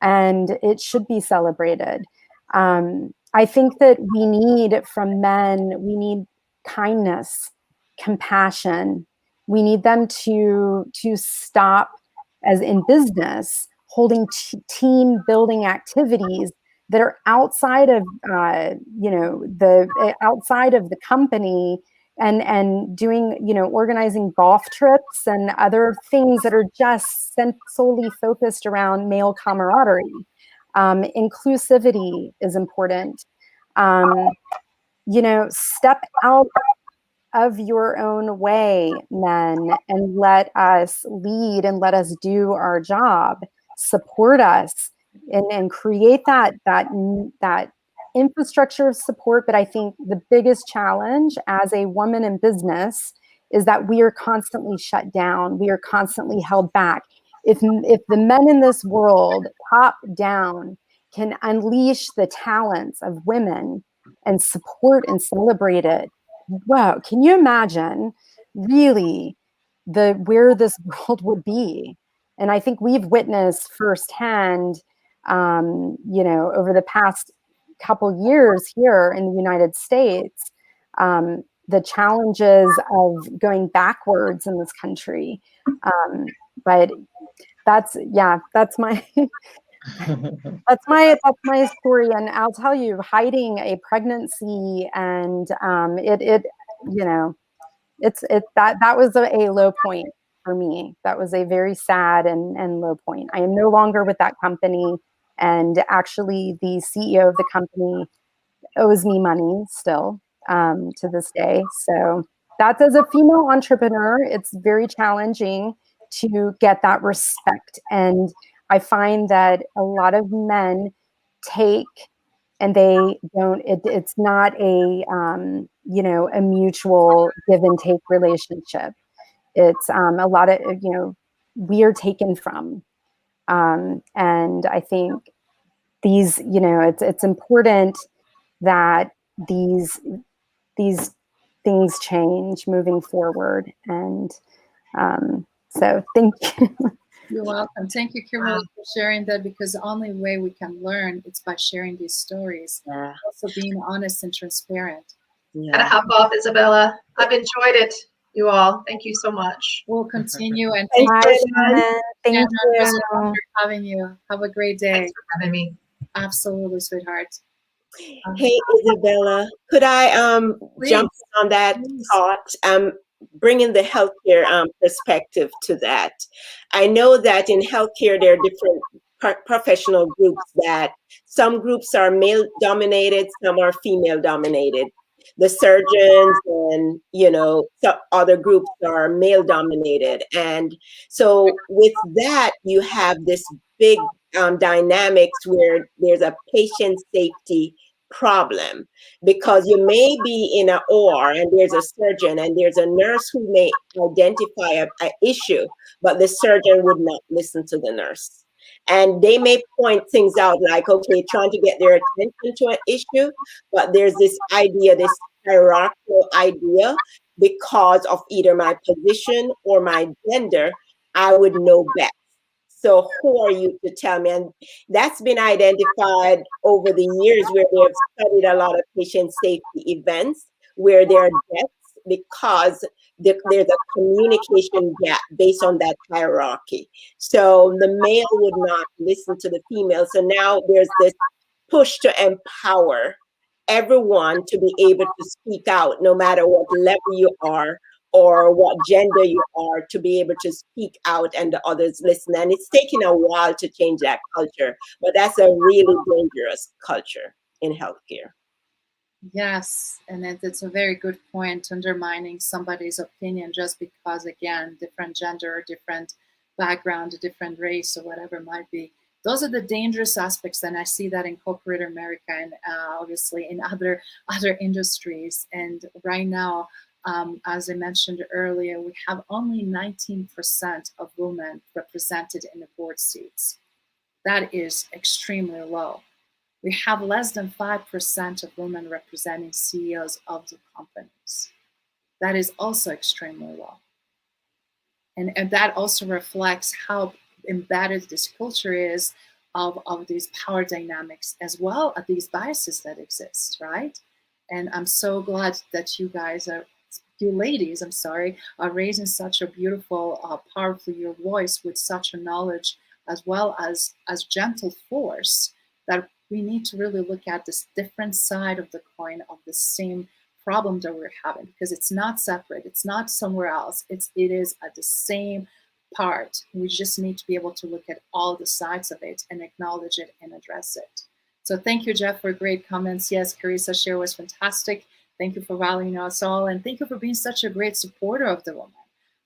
And it should be celebrated. I think that we need from men, we need kindness, compassion. We need them to stop, as in business, holding team building activities that are outside of outside of the company, and doing, organizing golf trips and other things that are just solely focused around male camaraderie. Inclusivity is important. Step out of your own way, men, and let us lead and let us do our job. Support us and create that infrastructure of support. But I think the biggest challenge as a woman in business is that we are constantly shut down. We are constantly held back. If the men in this world, top down, can unleash the talents of women and support and celebrate it, wow, can you imagine really where this world would be? And I think we've witnessed firsthand, over the past couple years here in the United States, the challenges of going backwards in this country. But that's my that's my story. And I'll tell you, hiding a pregnancy and that was a low point for me. That was a very sad and low point. I am no longer with that company. And actually the CEO of the company owes me money still to this day. So that's, as a female entrepreneur, it's very challenging to get that respect. And I find that a lot of men take and they don't, it's not a, a mutual give and take relationship. It's a lot of, we are taken from. And I think these, it's important that these things change moving forward. And so thank you. You're welcome. Thank you, Kimberly, for sharing that, because the only way we can learn is by sharing these stories. Yeah. Also being honest and transparent. Gotta hop off, Izabela. I've enjoyed it, you all. Thank you so much. We'll continue, and Thank you. Shannon, it was a pleasure having you. Have a great day. Thanks for having me. Absolutely, sweetheart. Hey, Izabela, could I jump on that thought? Bringing the healthcare perspective to that. I know that in healthcare there are different professional groups. That some groups are male dominated, some are female dominated. The surgeons and some other groups are male dominated, and so with that you have this big dynamics where there's a patient safety problem, because you may be in an OR and there's a surgeon and there's a nurse who may identify a issue, but the surgeon would not listen to the nurse. And they may point things out like, okay, trying to get their attention to an issue, but there's this idea, this hierarchical idea, because of either my position or my gender, I would know best. So who are you to tell me? And that's been identified over the years, where they have studied a lot of patient safety events where there are deaths because there's a communication gap based on that hierarchy. So the male would not listen to the female. So now there's this push to empower everyone to be able to speak out, no matter what level you are or what gender you are, to be able to speak out and the others listen. And it's taken a while to change that culture, but that's a really dangerous culture in healthcare. Yes, and it's a very good point, undermining somebody's opinion just because, again, different gender, different background, different race, or whatever it might be. Those are the dangerous aspects, and I see that in corporate America and obviously in other industries. And right now, as I mentioned earlier, we have only 19% of women represented in the board seats. That is extremely low. We have less than 5% of women representing CEOs of the companies. That is also extremely low. And that also reflects how embedded this culture is of these power dynamics, as well as these biases that exist, right? And I'm so glad that you guys are, you ladies, I'm sorry, are raising such a beautiful, powerful, your voice with such a knowledge, as well as gentle force, that we need to really look at this different side of the coin of the same problem that we're having, because it's not separate, it's not somewhere else, it is at the same part. We just need to be able to look at all the sides of it and acknowledge it and address it. So thank you, Jeff, for great comments. Yes, Karissa's share was fantastic. Thank you for valuing us all, and thank you for being such a great supporter of the woman.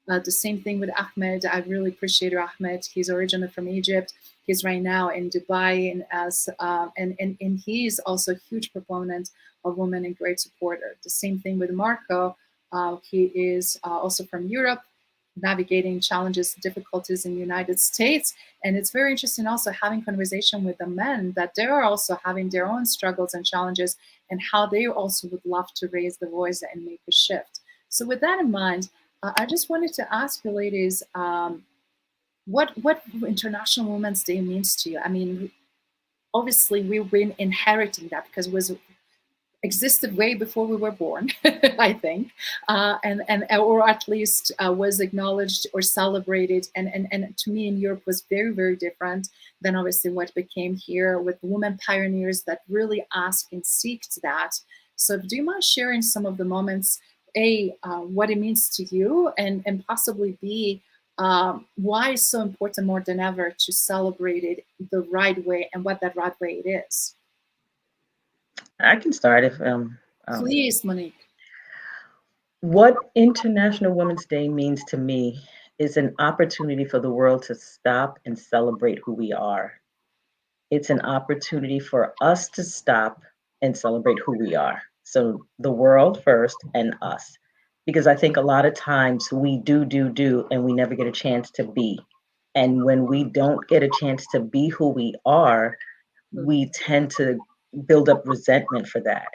The same thing with Ahmed. I really appreciate Ahmed. He's originally from Egypt. He's right now in Dubai, and he's also a huge proponent of women and great supporter. The same thing with Marco. He is also from Europe, navigating challenges, difficulties in the United States. And it's very interesting also having conversation with the men that they're also having their own struggles and challenges, and how they also would love to raise the voice and make a shift. So with that in mind, I just wanted to ask you ladies, what International Women's Day means to you. I mean, obviously we've been inheriting that because it was existed way before we were born, I think, or at least was acknowledged or celebrated. And to me in Europe was very, very different than obviously what became here with women pioneers that really ask and seek that. So do you mind sharing some of the moments, what it means to you, and possibly B, why it's so important more than ever to celebrate it the right way and what that right way it is? I can start if Please, Monique. what International Women's Day means to me is an opportunity for the world to stop and celebrate who we are. It's an opportunity for us to stop and celebrate who we are. So the world first and us. Because I think a lot of times we do, and we never get a chance to be. And when we don't get a chance to be who we are, we tend to build up resentment for that.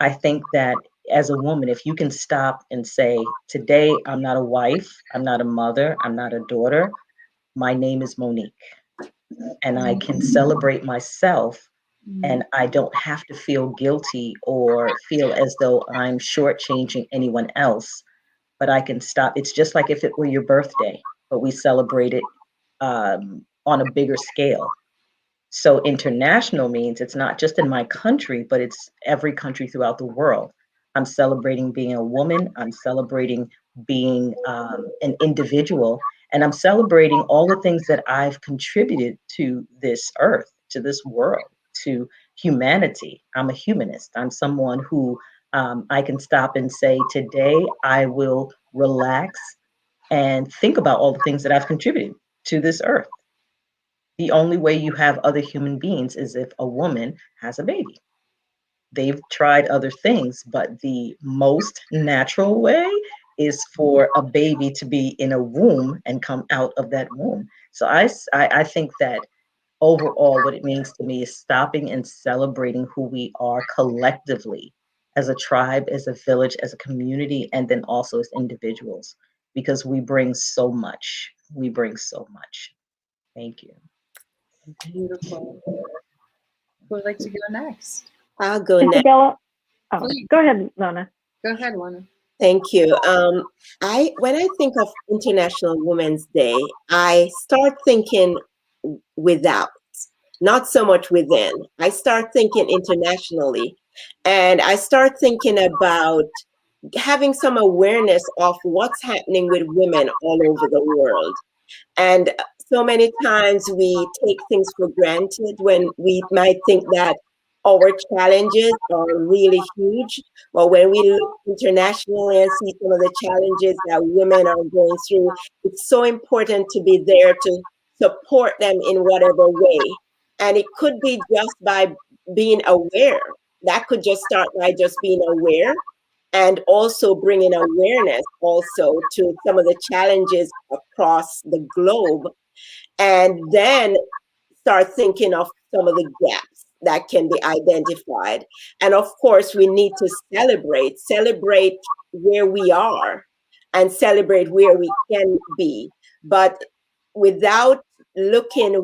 I think that as a woman, if you can stop and say, today I'm not a wife, I'm not a mother, I'm not a daughter, my name is Monique. And I can celebrate myself, and I don't have to feel guilty or feel as though I'm shortchanging anyone else, but I can stop. It's just like if it were your birthday, but we celebrate it on a bigger scale. So international means it's not just in my country, but it's every country throughout the world. I'm celebrating being a woman. I'm celebrating being an individual. And I'm celebrating all the things that I've contributed to this earth, to this world, to humanity. I'm a humanist. I'm someone who I can stop and say, today I will relax and think about all the things that I've contributed to this earth. The only way you have other human beings is if a woman has a baby. They've tried other things, but the most natural way is for a baby to be in a womb and come out of that womb. So I think that overall, what it means to me is stopping and celebrating who we are collectively as a tribe, as a village, as a community, and then also as individuals, because we bring so much. We bring so much. Thank you. Beautiful. Who would like to go next? I'll go next. Izabela. Oh, Please. go ahead, Lona. Go ahead, Lona. Thank you. When I think of International Women's Day, I start thinking without, not so much within. I start thinking internationally, and I start thinking about having some awareness of what's happening with women all over the world. And so many times we take things for granted when we might think that our challenges are really huge. But when we look internationally and see some of the challenges that women are going through, it's so important to be there to support them in whatever way. And it could be just by being aware. That could just start by just being aware, and also bringing awareness also to some of the challenges across the globe, and then start thinking of some of the gaps that can be identified. And of course, we need to celebrate where we are and celebrate where we can be. But without looking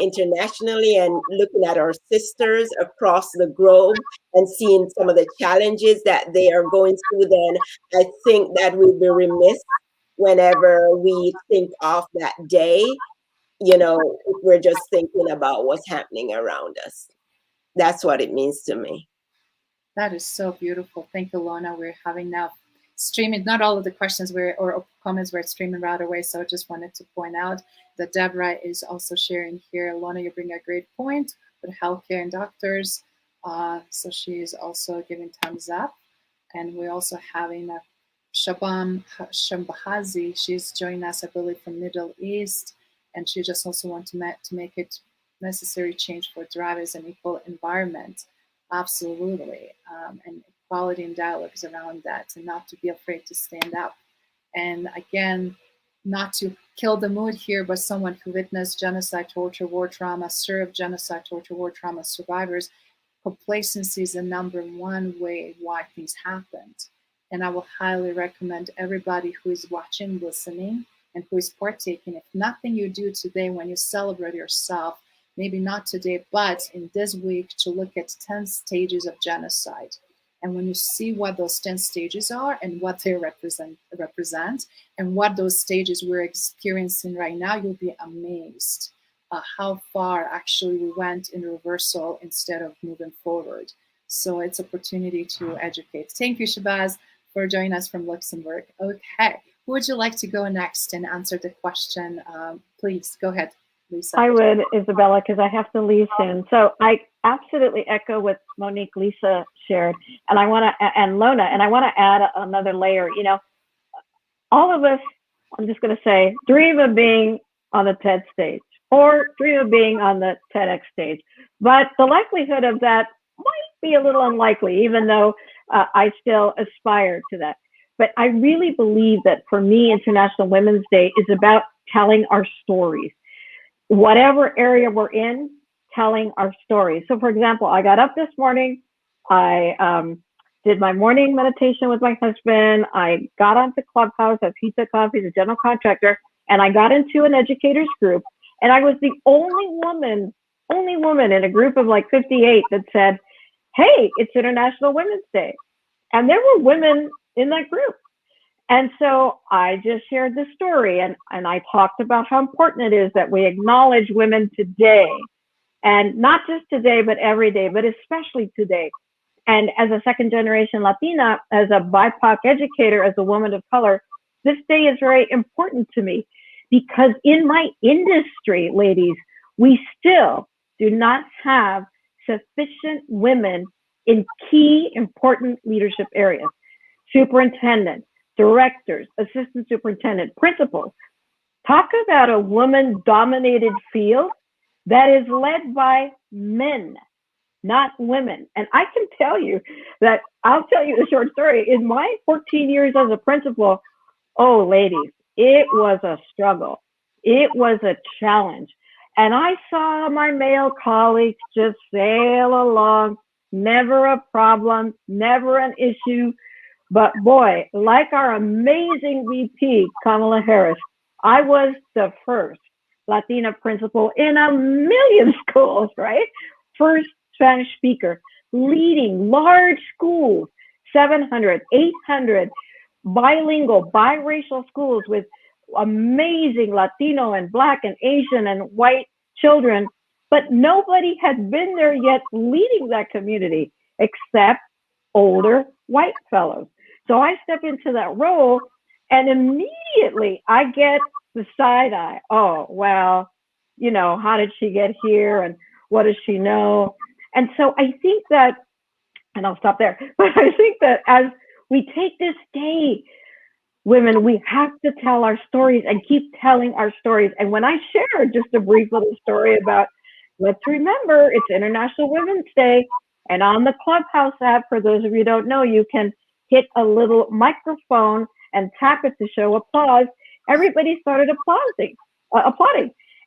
internationally and looking at our sisters across the globe and seeing some of the challenges that they are going through, then I think that we'd be remiss whenever we think of that day, if we're just thinking about what's happening around us. That's what it means to me. That is so beautiful. Thank you, Lona. We're having now streaming, not all of the questions or comments were streaming right away. So I just wanted to point out that Deborah is also sharing here. Lona, you bring a great point with healthcare and doctors. So she is also giving thumbs up. And we're also having a Shabam Shambahazi. She's joining us, I believe, from Middle East. And she just also wants to make it necessary change for drivers and equal environment. Absolutely. And equality and dialogues around that, and not to be afraid to stand up. And again, not to kill the mood here, but someone who witnessed genocide, torture, war trauma, served genocide, torture, war trauma survivors, complacency is the number one way why things happened. And I will highly recommend everybody who is watching, listening, and who is partaking, if nothing you do today when you celebrate yourself, maybe not today, but in this week, to look at 10 stages of genocide. And when you see what those 10 stages are and what they represent, and what those stages we're experiencing right now, you'll be amazed how far actually we went in reversal instead of moving forward. So it's an opportunity to educate. Thank you, Shabazz, for joining us from Luxembourg. Okay, who would you like to go next and answer the question? Please, go ahead, Lisa. I would, Izabela, because I have to leave soon. So I absolutely echo what Monique, Lisa shared, and and Lona, and I want to add another layer. You know, all of us, I'm just going to say, dream of being on the TED stage or dream of being on the TEDx stage, but the likelihood of that might be a little unlikely, even though I still aspire to that. But I really believe that for me, International Women's Day is about telling our stories. Whatever area we're in, telling our stories. So for example, I got up this morning, I did my morning meditation with my husband, I got onto Clubhouse at Pizza Coffee, the general contractor, and I got into an educators group, and I was the only woman in a group of like 58 that said, hey, it's International Women's Day. And there were women in that group. And so I just shared the story, and I talked about how important it is that we acknowledge women today, and not just today, but every day, but especially today. And as a second generation Latina, as a BIPOC educator, as a woman of color, this day is very important to me because in my industry, ladies, we still do not have sufficient women in key important leadership areas. Superintendent, directors, assistant superintendent, principals. Talk about a woman-dominated field that is led by men, not women. And I can tell you that, I'll tell you the short story. In my 14 years as a principal, oh, ladies, it was a struggle. It was a challenge. And I saw my male colleagues just sail along, never a problem, never an issue. But boy, like our amazing VP, Kamala Harris, I was the first Latina principal in a million schools, right? First Spanish speaker, leading large schools, 700, 800 bilingual, biracial schools with amazing Latino and Black and Asian and white children. But nobody had been there yet leading that community except older white fellows. So I step into that role, and immediately I get the side eye. Oh, well, you know, how did she get here? And what does she know? And so I think that, and I'll stop there, but I think that as we take this day, women, we have to tell our stories and keep telling our stories. And when I shared just a brief little story about, let's remember, it's International Women's Day, and on the Clubhouse app, for those of you who don't know, you can hit a little microphone and tap it to show applause. Everybody started applauding.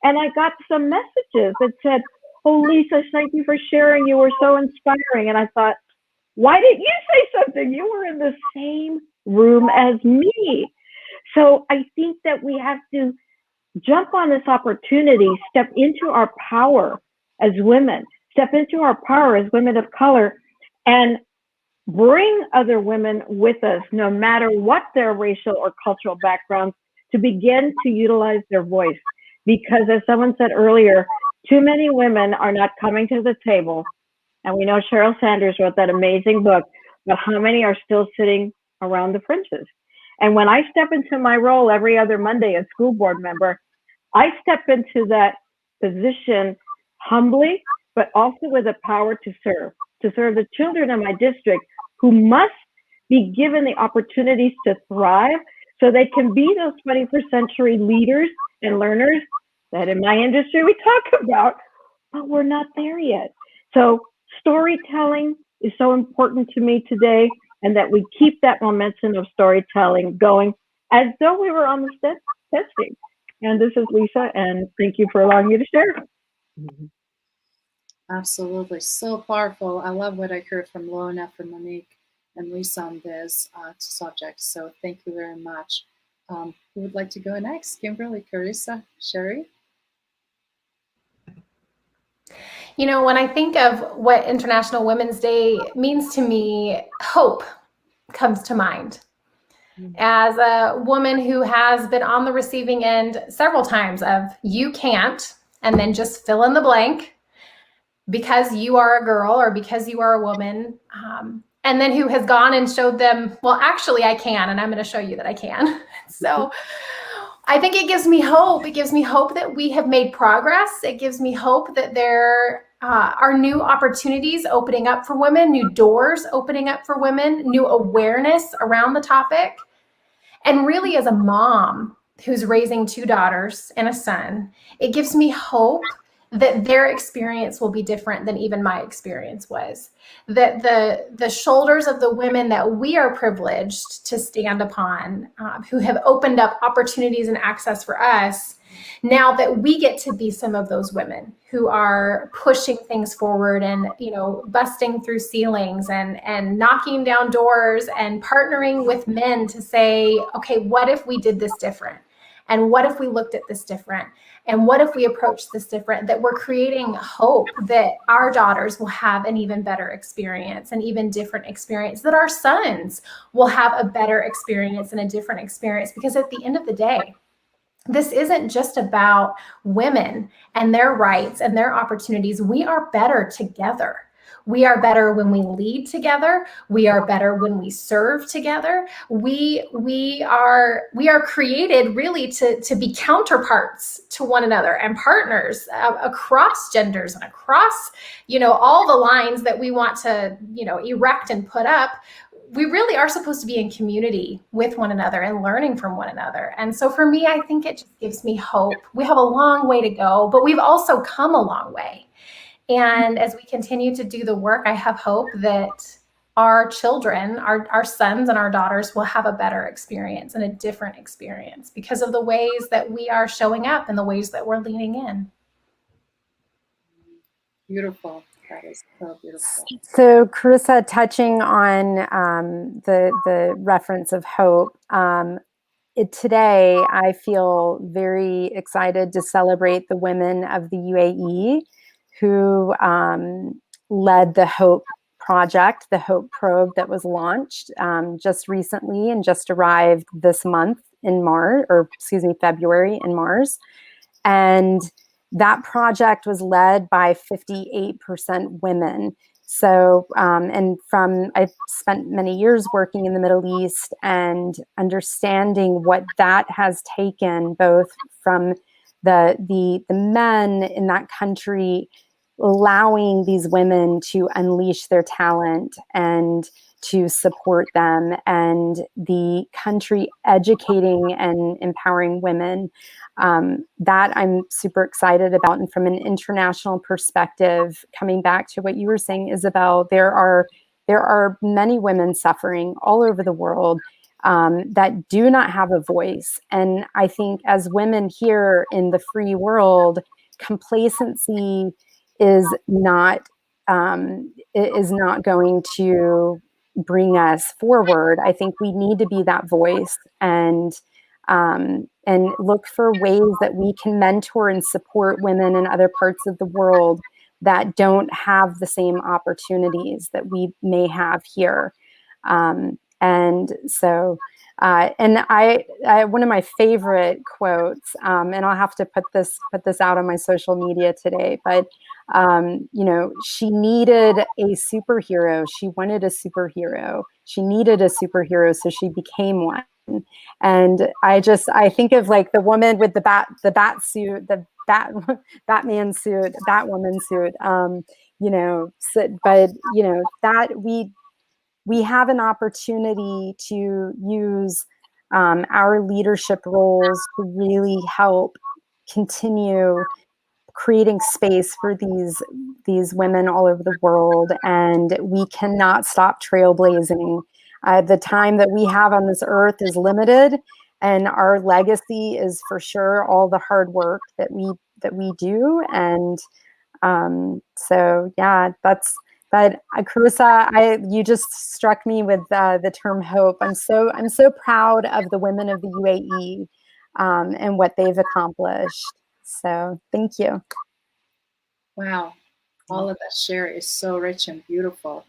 And I got some messages that said, oh, Lisa, thank you for sharing. You were so inspiring. And I thought, why didn't you say something? You were in the same room as me. So I think that we have to jump on this opportunity, step into our power as women, step into our power as women of color, and bring other women with us, no matter what their racial or cultural backgrounds, to begin to utilize their voice. Because as someone said earlier, too many women are not coming to the table. And we know Sheryl Sanders wrote that amazing book, but how many are still sitting around the fringes? And when I step into my role every other Monday as school board member, I step into that position humbly, but also with the power to serve the children in my district who must be given the opportunities to thrive so they can be those 21st century leaders and learners that in my industry we talk about, but we're not there yet. So storytelling is so important to me today, and that we keep that momentum of storytelling going as though we were on the testing. And this is Lisa, and thank you for allowing me to share. Absolutely, so powerful. I love what I heard from Lona, from Monique, and Lisa on this subject. So thank you very much. Who would like to go next? Kimberly, Karissa, Sherry? You know, when I think of what International Women's Day means to me, hope comes to mind. As a woman who has been on the receiving end several times of you can't, and then just fill in the blank because you are a girl or because you are a woman, and then who has gone and showed them, well, actually I can, and I'm going to show you that I can. So I think it gives me hope. It gives me hope that we have made progress. It gives me hope that there are new opportunities opening up for women, new doors opening up for women, new awareness around the topic. And really, as a mom who's raising 2 daughters and a son, it gives me hope that their experience will be different than even my experience was. That the shoulders of the women that we are privileged to stand upon, who have opened up opportunities and access for us, now that we get to be some of those women who are pushing things forward and, busting through ceilings and knocking down doors and partnering with men to say, okay, what if we did this different? And what if we looked at this different? And what if we approached this different? That we're creating hope that our daughters will have an even better experience, an even different experience, that our sons will have a better experience and a different experience. Because at the end of the day, this isn't just about women and their rights and their opportunities. We are better together. We are better when we lead together. We are better when we serve together. We are created really to be counterparts to one another and partners across genders and across, all the lines that we want to, erect and put up. We really are supposed to be in community with one another and learning from one another. And so for me, I think it just gives me hope. We have a long way to go, but we've also come a long way. And as we continue to do the work, I have hope that our children, our sons and our daughters will have a better experience and a different experience because of the ways that we are showing up and the ways that we're leaning in. Beautiful. That is so beautiful. So, Karissa, touching on the reference of hope, today I feel very excited to celebrate the women of the UAE who led the Hope Project, the Hope Probe that was launched just recently and just arrived this month in February in Mars. And that project was led by 58% women. So, I've spent many years working in the Middle East and understanding what that has taken, both from the men in that country allowing these women to unleash their talent and to support them, and the country educating and empowering women. That I'm super excited about. And from an international perspective, coming back to what you were saying, Isabel, there are many women suffering all over the world that do not have a voice. And I think as women here in the free world, complacency is not going to bring us forward. I think we need to be that voice and look for ways that we can mentor and support women in other parts of the world that don't have the same opportunities that we may have here. And so, and I one of my favorite quotes, and I'll have to put this out on my social media today, but she needed a superhero. She wanted a superhero. She needed a superhero, so she became one. And I think of like the woman with the bat suit, the Batman suit, Batwoman suit, but that we have an opportunity to use our leadership roles to really help continue creating space for these women all over the world. And we cannot stop trailblazing. The time that we have on this earth is limited, and our legacy is for sure all the hard work that we do. And so yeah, but Karissa, you just struck me with the term hope. I'm so proud of the women of the UAE and what they've accomplished. So thank you. Wow. All of that share is so rich and beautiful.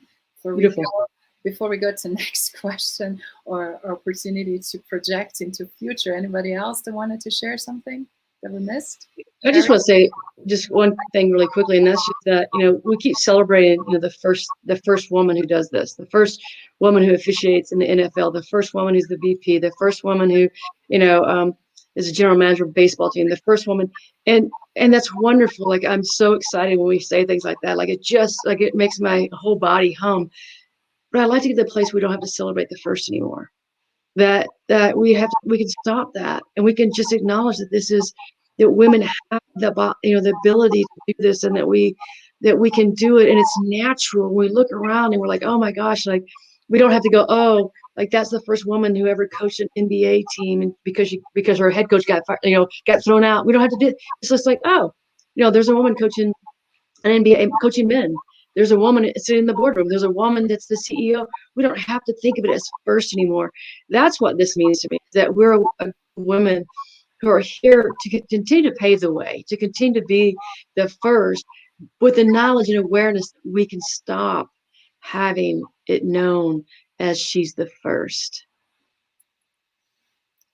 Before we go to next question or opportunity to project into future, anybody else that wanted to share something that we missed? I just want to say just one thing really quickly, and that's just that, we keep celebrating, the first woman who does this, the first woman who officiates in the NFL, the first woman who's the VP, the first woman who, is a general manager of a baseball team, the first woman. And that's wonderful. Like, I'm so excited when we say things like that. Like, it makes my whole body hum. But I'd like to get to the place where we don't have to celebrate the first anymore. That we can stop that, and we can just acknowledge that women have the ability to do this, and that we can do it, and it's natural. When we look around and we're like, oh my gosh, like, we don't have to go, oh, like, that's the first woman who ever coached an NBA team, and because her head coach got thrown out. We don't have to do it. It's just like, oh, there's a woman coaching an NBA, coaching men. There's a woman sitting in the boardroom. There's a woman that's the CEO. We don't have to think of it as first anymore. That's what this means to me, that we're women who are here to continue to pave the way, to continue to be the first, with the knowledge and awareness that we can stop having it known as she's the first.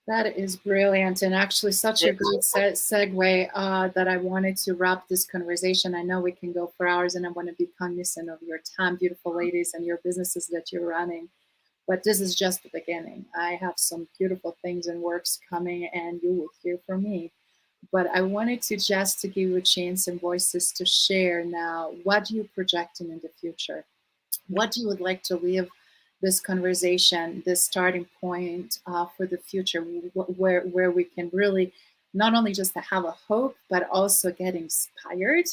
That is brilliant, and actually such a great segue that I wanted to wrap this conversation. I know we can go for hours, and I want to be cognizant of your time, beautiful ladies, and your businesses that you're running. But this is just the beginning. I have some beautiful things and works coming, and you will hear from me. But I wanted to give you a chance and voices to share now. What are you projecting in the future? What you would like to leave this conversation, this starting point for the future, where we can really not only just have a hope, but also get inspired,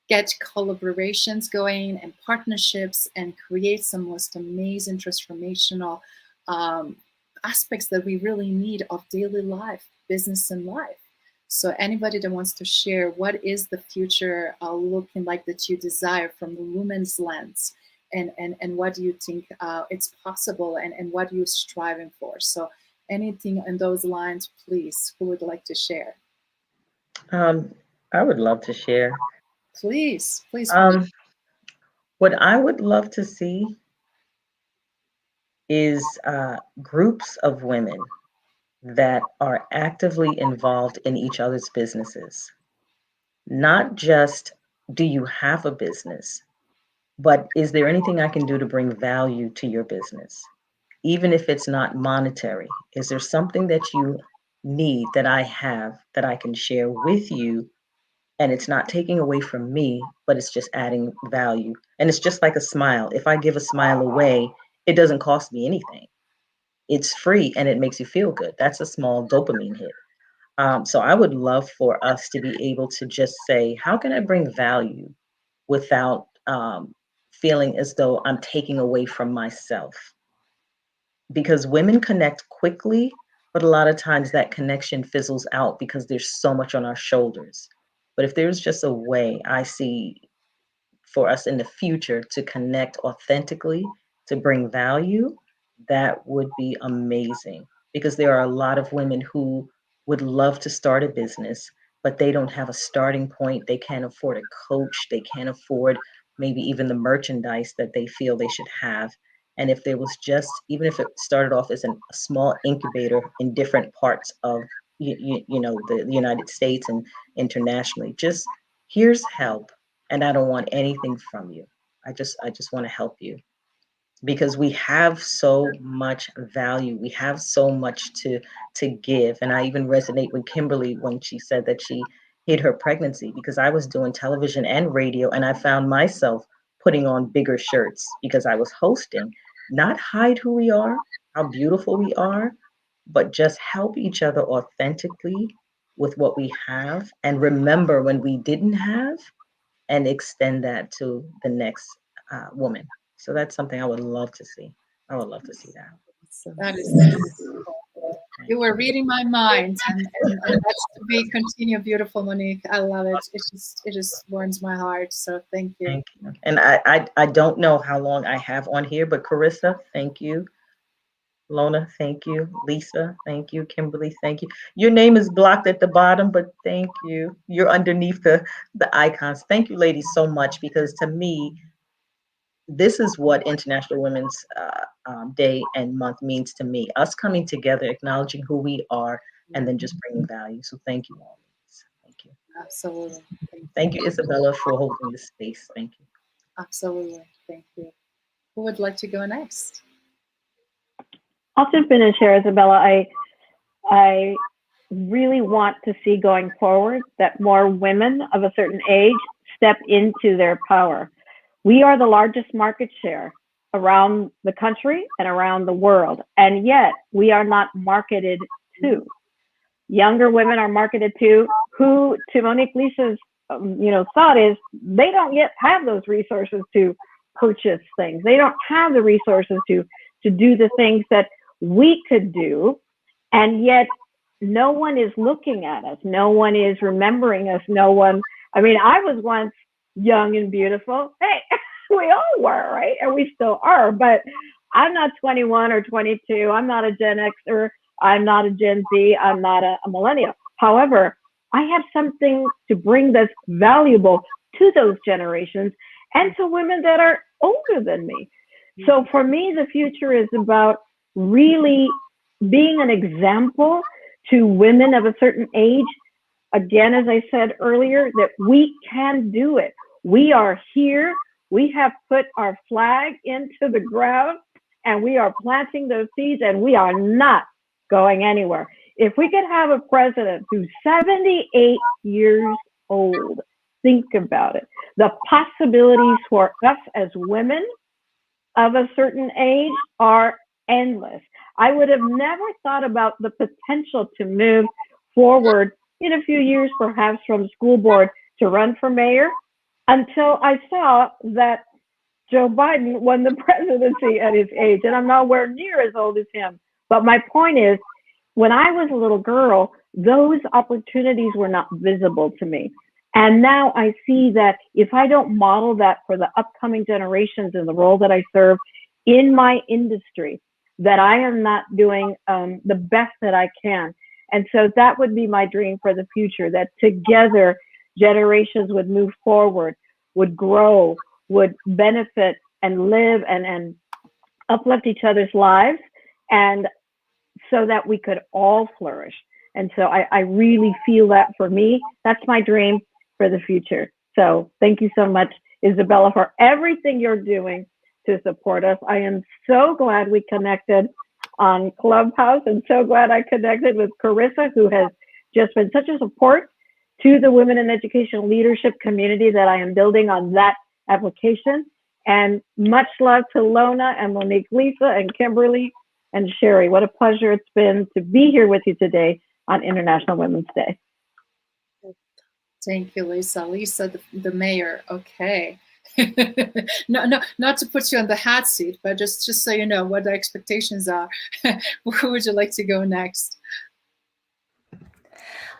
get collaborations going and partnerships, and create some most amazing transformational aspects that we really need of daily life, business, and life. So anybody that wants to share, what is the future looking like that you desire from the woman's lens? And what do you think it's possible, and what are you striving for? So anything in those lines, please, who would like to share? I would love to share. Please. What I would love to see is groups of women that are actively involved in each other's businesses. Not just, do you have a business, but is there anything I can do to bring value to your business? Even if it's not monetary, is there something that you need that I have that I can share with you? And it's not taking away from me, but it's just adding value. And it's just like a smile. If I give a smile away, it doesn't cost me anything. It's free and it makes you feel good. That's a small dopamine hit. So I would love for us to be able to just say, how can I bring value without feeling as though I'm taking away from myself? Because women connect quickly, but a lot of times that connection fizzles out because there's so much on our shoulders. But if there's just a way I see for us in the future to connect authentically, to bring value, that would be amazing. Because there are a lot of women who would love to start a business, but they don't have a starting point. They can't afford a coach. They can't afford maybe even the merchandise that they feel they should have. And if there was just, even if it started off as a small incubator in different parts of the United States and internationally, just here's help, and I don't want anything from you. I just want to help you, because we have so much value. We have so much to give. And I even resonate with Kimberly when she said that she hid her pregnancy, because I was doing television and radio, and I found myself putting on bigger shirts because I was hosting. Not hide who we are, how beautiful we are, but just help each other authentically with what we have, and remember when we didn't have, and extend that to the next woman. So that's something I would love to see. I would love to see that. That is, you were reading my mind, and that's to be continue, beautiful Monique. I love it. It just warms my heart. So thank you. Thank you. And I don't know how long I have on here, but Karissa, thank you. Lona, thank you. Lisa, thank you. Kimberly, thank you. Your name is blocked at the bottom, but thank you. You're underneath the icons. Thank you, ladies, so much, because to me, this is what International Women's Day and Month means to me. Us coming together, acknowledging who we are, and then just bringing value. So thank you all. Thank you. Absolutely. Thank you, Izabela, for holding this space. Thank you. Absolutely. Thank you. Who would like to go next? I'll jump in and share, Izabela. I really want to see going forward that more women of a certain age step into their power. We are the largest market share around the country and around the world, and yet we are not marketed to. Younger women are marketed to, who, to Monique Lisa's thought is, they don't yet have those resources to purchase things. They don't have the resources to do the things that we could do, and yet no one is looking at us. No one is remembering us. No one, I mean, I was once young and beautiful. Hey, we all were, right? And we still are, but I'm not 21 or 22. I'm not a Gen Xer. I'm not a Gen Z. I'm not a millennial. However, I have something to bring that's valuable to those generations and to women that are older than me. So for me, the future is about really being an example to women of a certain age. Again, as I said earlier, that we can do it. We are here. We have put our flag into the ground and we are planting those seeds, and we are not going anywhere. If we could have a president who's 78 years old, think about it. The possibilities for us as women of a certain age are endless. I would have never thought about the potential to move forward in a few years, perhaps from school board to run for mayor, until I saw that Joe Biden won the presidency at his age. And I'm nowhere near as old as him. But my point is, when I was a little girl, those opportunities were not visible to me. And now I see that if I don't model that for the upcoming generations in the role that I serve in my industry, that I am not doing the best that I can. And so that would be my dream for the future, that together generations would move forward, would grow, would benefit and live and uplift each other's lives, and so that we could all flourish. And so I really feel that for me, that's my dream for the future. So thank you so much, Izabela, for everything you're doing to support us. I am so glad we connected on Clubhouse, and so glad I connected with Karissa, who has just been such a support to the Women in Education Leadership community that I am building on that application. And much love to Lona and Monique, Lisa and Kimberly and Sherry. What a pleasure it's been to be here with you today on International Women's Day. Thank you, Lisa. Lisa, the mayor. Okay. No, not to put you on the hot seat, but just so you know what the expectations are. Who would you like to go next?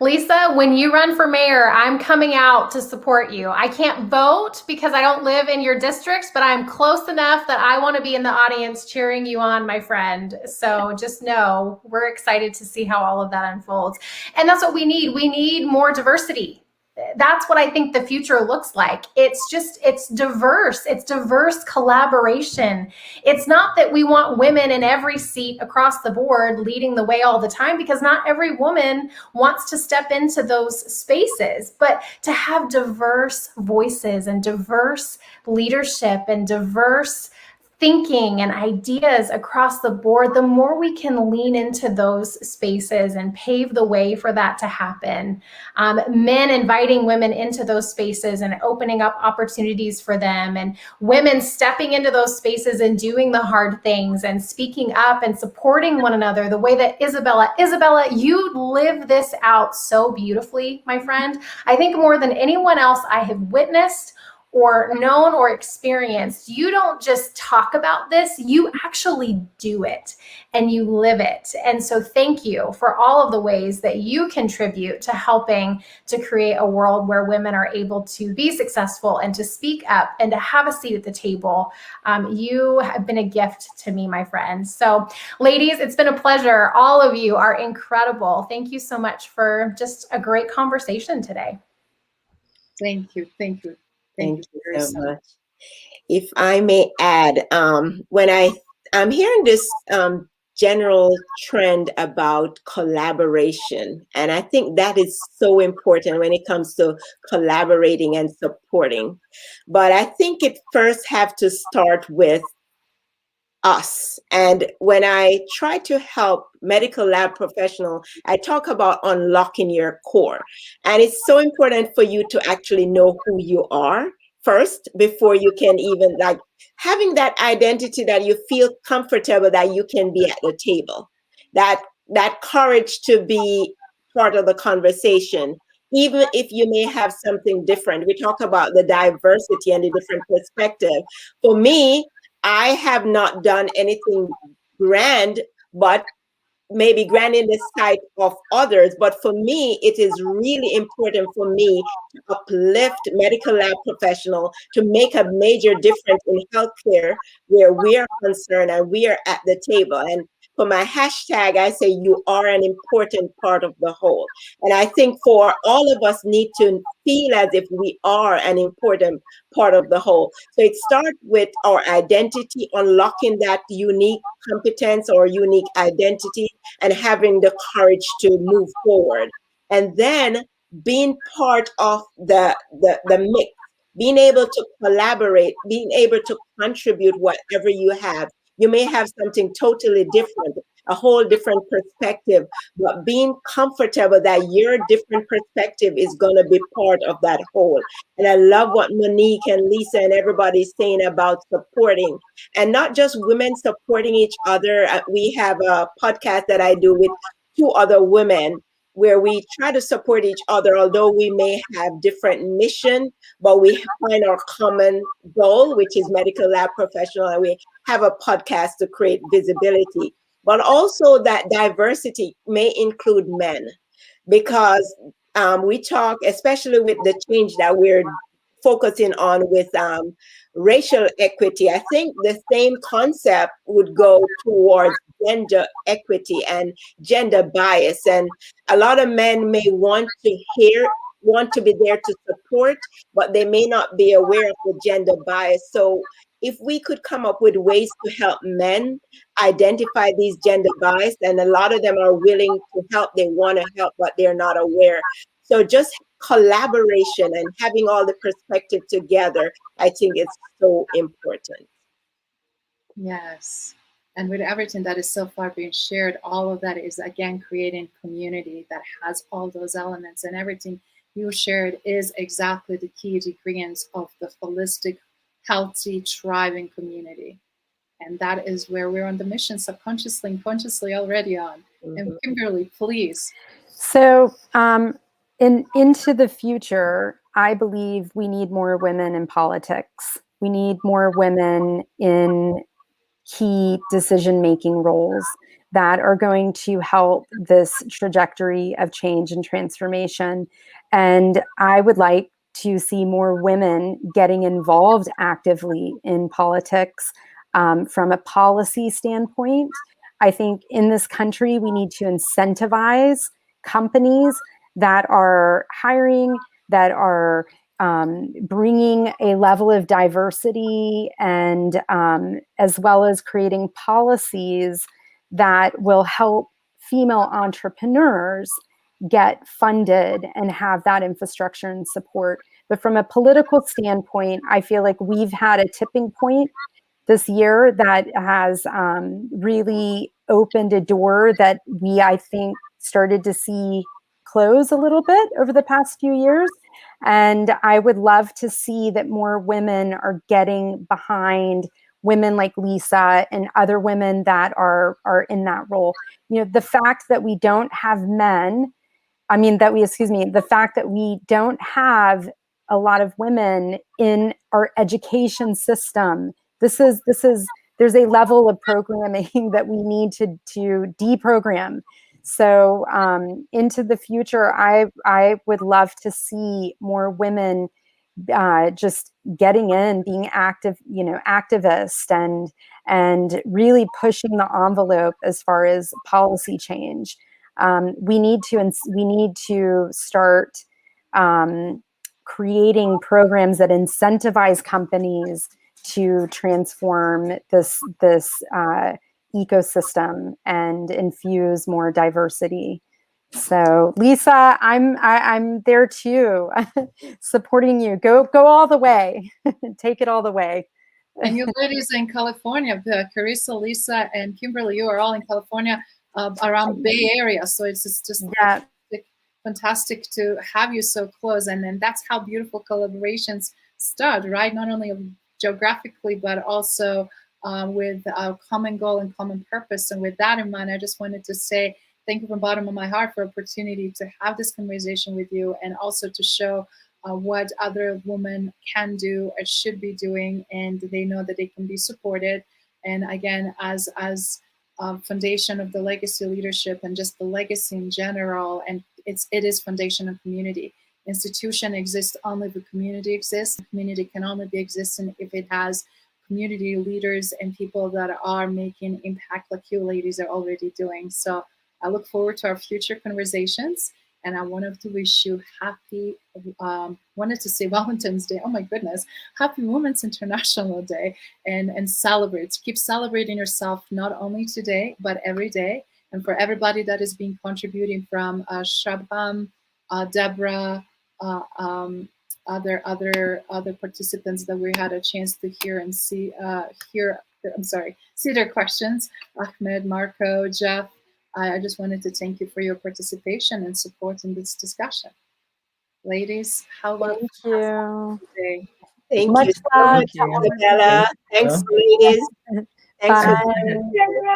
Lisa, when you run for mayor, I'm coming out to support you. I can't vote because I don't live in your districts, but I'm close enough that I want to be in the audience cheering you on, my friend. So just know we're excited to see how all of that unfolds. And that's what we need. We need more diversity. That's what I think the future looks like. It's diverse. It's diverse collaboration. It's not that we want women in every seat across the board leading the way all the time, because not every woman wants to step into those spaces, but to have diverse voices and diverse leadership and diverse thinking and ideas across the board, the more we can lean into those spaces and pave the way for that to happen. Men inviting women into those spaces and opening up opportunities for them, and women stepping into those spaces and doing the hard things and speaking up and supporting one another the way that Izabela, you live this out so beautifully, my friend. I think more than anyone else I have witnessed or known or experienced, you don't just talk about this, you actually do it and you live it. And so thank you for all of the ways that you contribute to helping to create a world where women are able to be successful and to speak up and to have a seat at the table. You have been a gift to me, my friend. So ladies, it's been a pleasure. All of you are incredible. Thank you so much for just a great conversation today. Thank you. Thank you. Thank you so much. If I may add, when I'm hearing this general trend about collaboration, and I think that is so important when it comes to collaborating and supporting. But I think it first have to start with us. And when I try to help medical lab professional, I talk about unlocking your core. And it's so important for you to actually know who you are first before you can even like having that identity that you feel comfortable that you can be at the table. That courage to be part of the conversation, even if you may have something different. We talk about the diversity and the different perspective. For me, I have not done anything grand, but maybe grand in the sight of others. But for me, it is really important for me to uplift medical lab professional to make a major difference in healthcare where we are concerned and we are at the table. And for my hashtag, I say you are an important part of the whole. And I think for all of us need to feel as if we are an important part of the whole. So it starts with our identity, unlocking that unique competence or unique identity and having the courage to move forward. And then being part of the mix, being able to collaborate, being able to contribute whatever you have. You may have something totally different, a whole different perspective, but being comfortable that your different perspective is going to be part of that whole. And I love what Monique and Lisa and everybody's saying about supporting, and not just women supporting each other. We have a podcast that I do with two other women where we try to support each other, although we may have different mission, but we find our common goal, which is medical lab professional, and we have a podcast to create visibility. But also that diversity may include men, because we talk, especially with the change that we're focusing on with racial equity. I think the same concept would go towards gender equity and gender bias. And a lot of men may want to be there to support, but they may not be aware of the gender bias. So if we could come up with ways to help men identify these gender bias, and a lot of them are willing to help, they want to help, but they're not aware. So just collaboration and having all the perspective together, I think it's so important. Yes. And with everything that is so far being shared, all of that is, again, creating community that has all those elements. And everything you shared is exactly the key ingredients of the holistic, healthy, thriving community. And that is where we're on the mission, subconsciously and consciously already on. Mm-hmm. And Kimberly, please. So into the future, I believe we need more women in politics. We need more women in key decision-making roles that are going to help this trajectory of change and transformation. And I would like to see more women getting involved actively in politics from a policy standpoint. I think in this country, we need to incentivize companies that are hiring, that are bringing a level of diversity, and as well as creating policies that will help female entrepreneurs get funded and have that infrastructure and support. But from a political standpoint, I feel like we've had a tipping point this year that has really opened a door that we, I think, started to see close a little bit over the past few years. And I would love to see that more women are getting behind women like Lisa and other women that are in that role. You know, the fact that we don't have the fact that we don't have a lot of women in our education system. There's a level of programming that we need to deprogram. So into the future, I would love to see more women just getting in, being active, activists, and really pushing the envelope as far as policy change. We need to start creating programs that incentivize companies to transform this ecosystem and infuse more diversity. So Lisa, I'm there too, supporting you. Go all the way, take it all the way. And you ladies in California, Karissa, Lisa, and Kimberly, you are all in California, around Bay Area. So it's just fantastic to have you so close. And then that's how beautiful collaborations start, right? Not only geographically, but also with a common goal and common purpose. And with that in mind, I just wanted to say thank you from the bottom of my heart for the opportunity to have this conversation with you, and also to show what other women can do and should be doing, and they know that they can be supported. And again, as foundation of the legacy leadership and just the legacy in general, and it is foundation of community. Institution exists only if the community exists. Community can only be existing if it has community leaders and people that are making impact like you ladies are already doing. So I look forward to our future conversations, and I wanted to wish you happy, wanted to say Valentine's Day, oh my goodness, happy Women's International Day, and celebrate, keep celebrating yourself, not only today, but every day. And for everybody that is being contributing from Shabham, Deborah, other participants that we had a chance to hear and see, see their questions, Ahmed, Marco, Jeff, I just wanted to thank you for your participation and support in this discussion. Ladies, how about you? Today? Thank Much you so much, love. Izabela. Thanks, ladies. Thanks for Bye.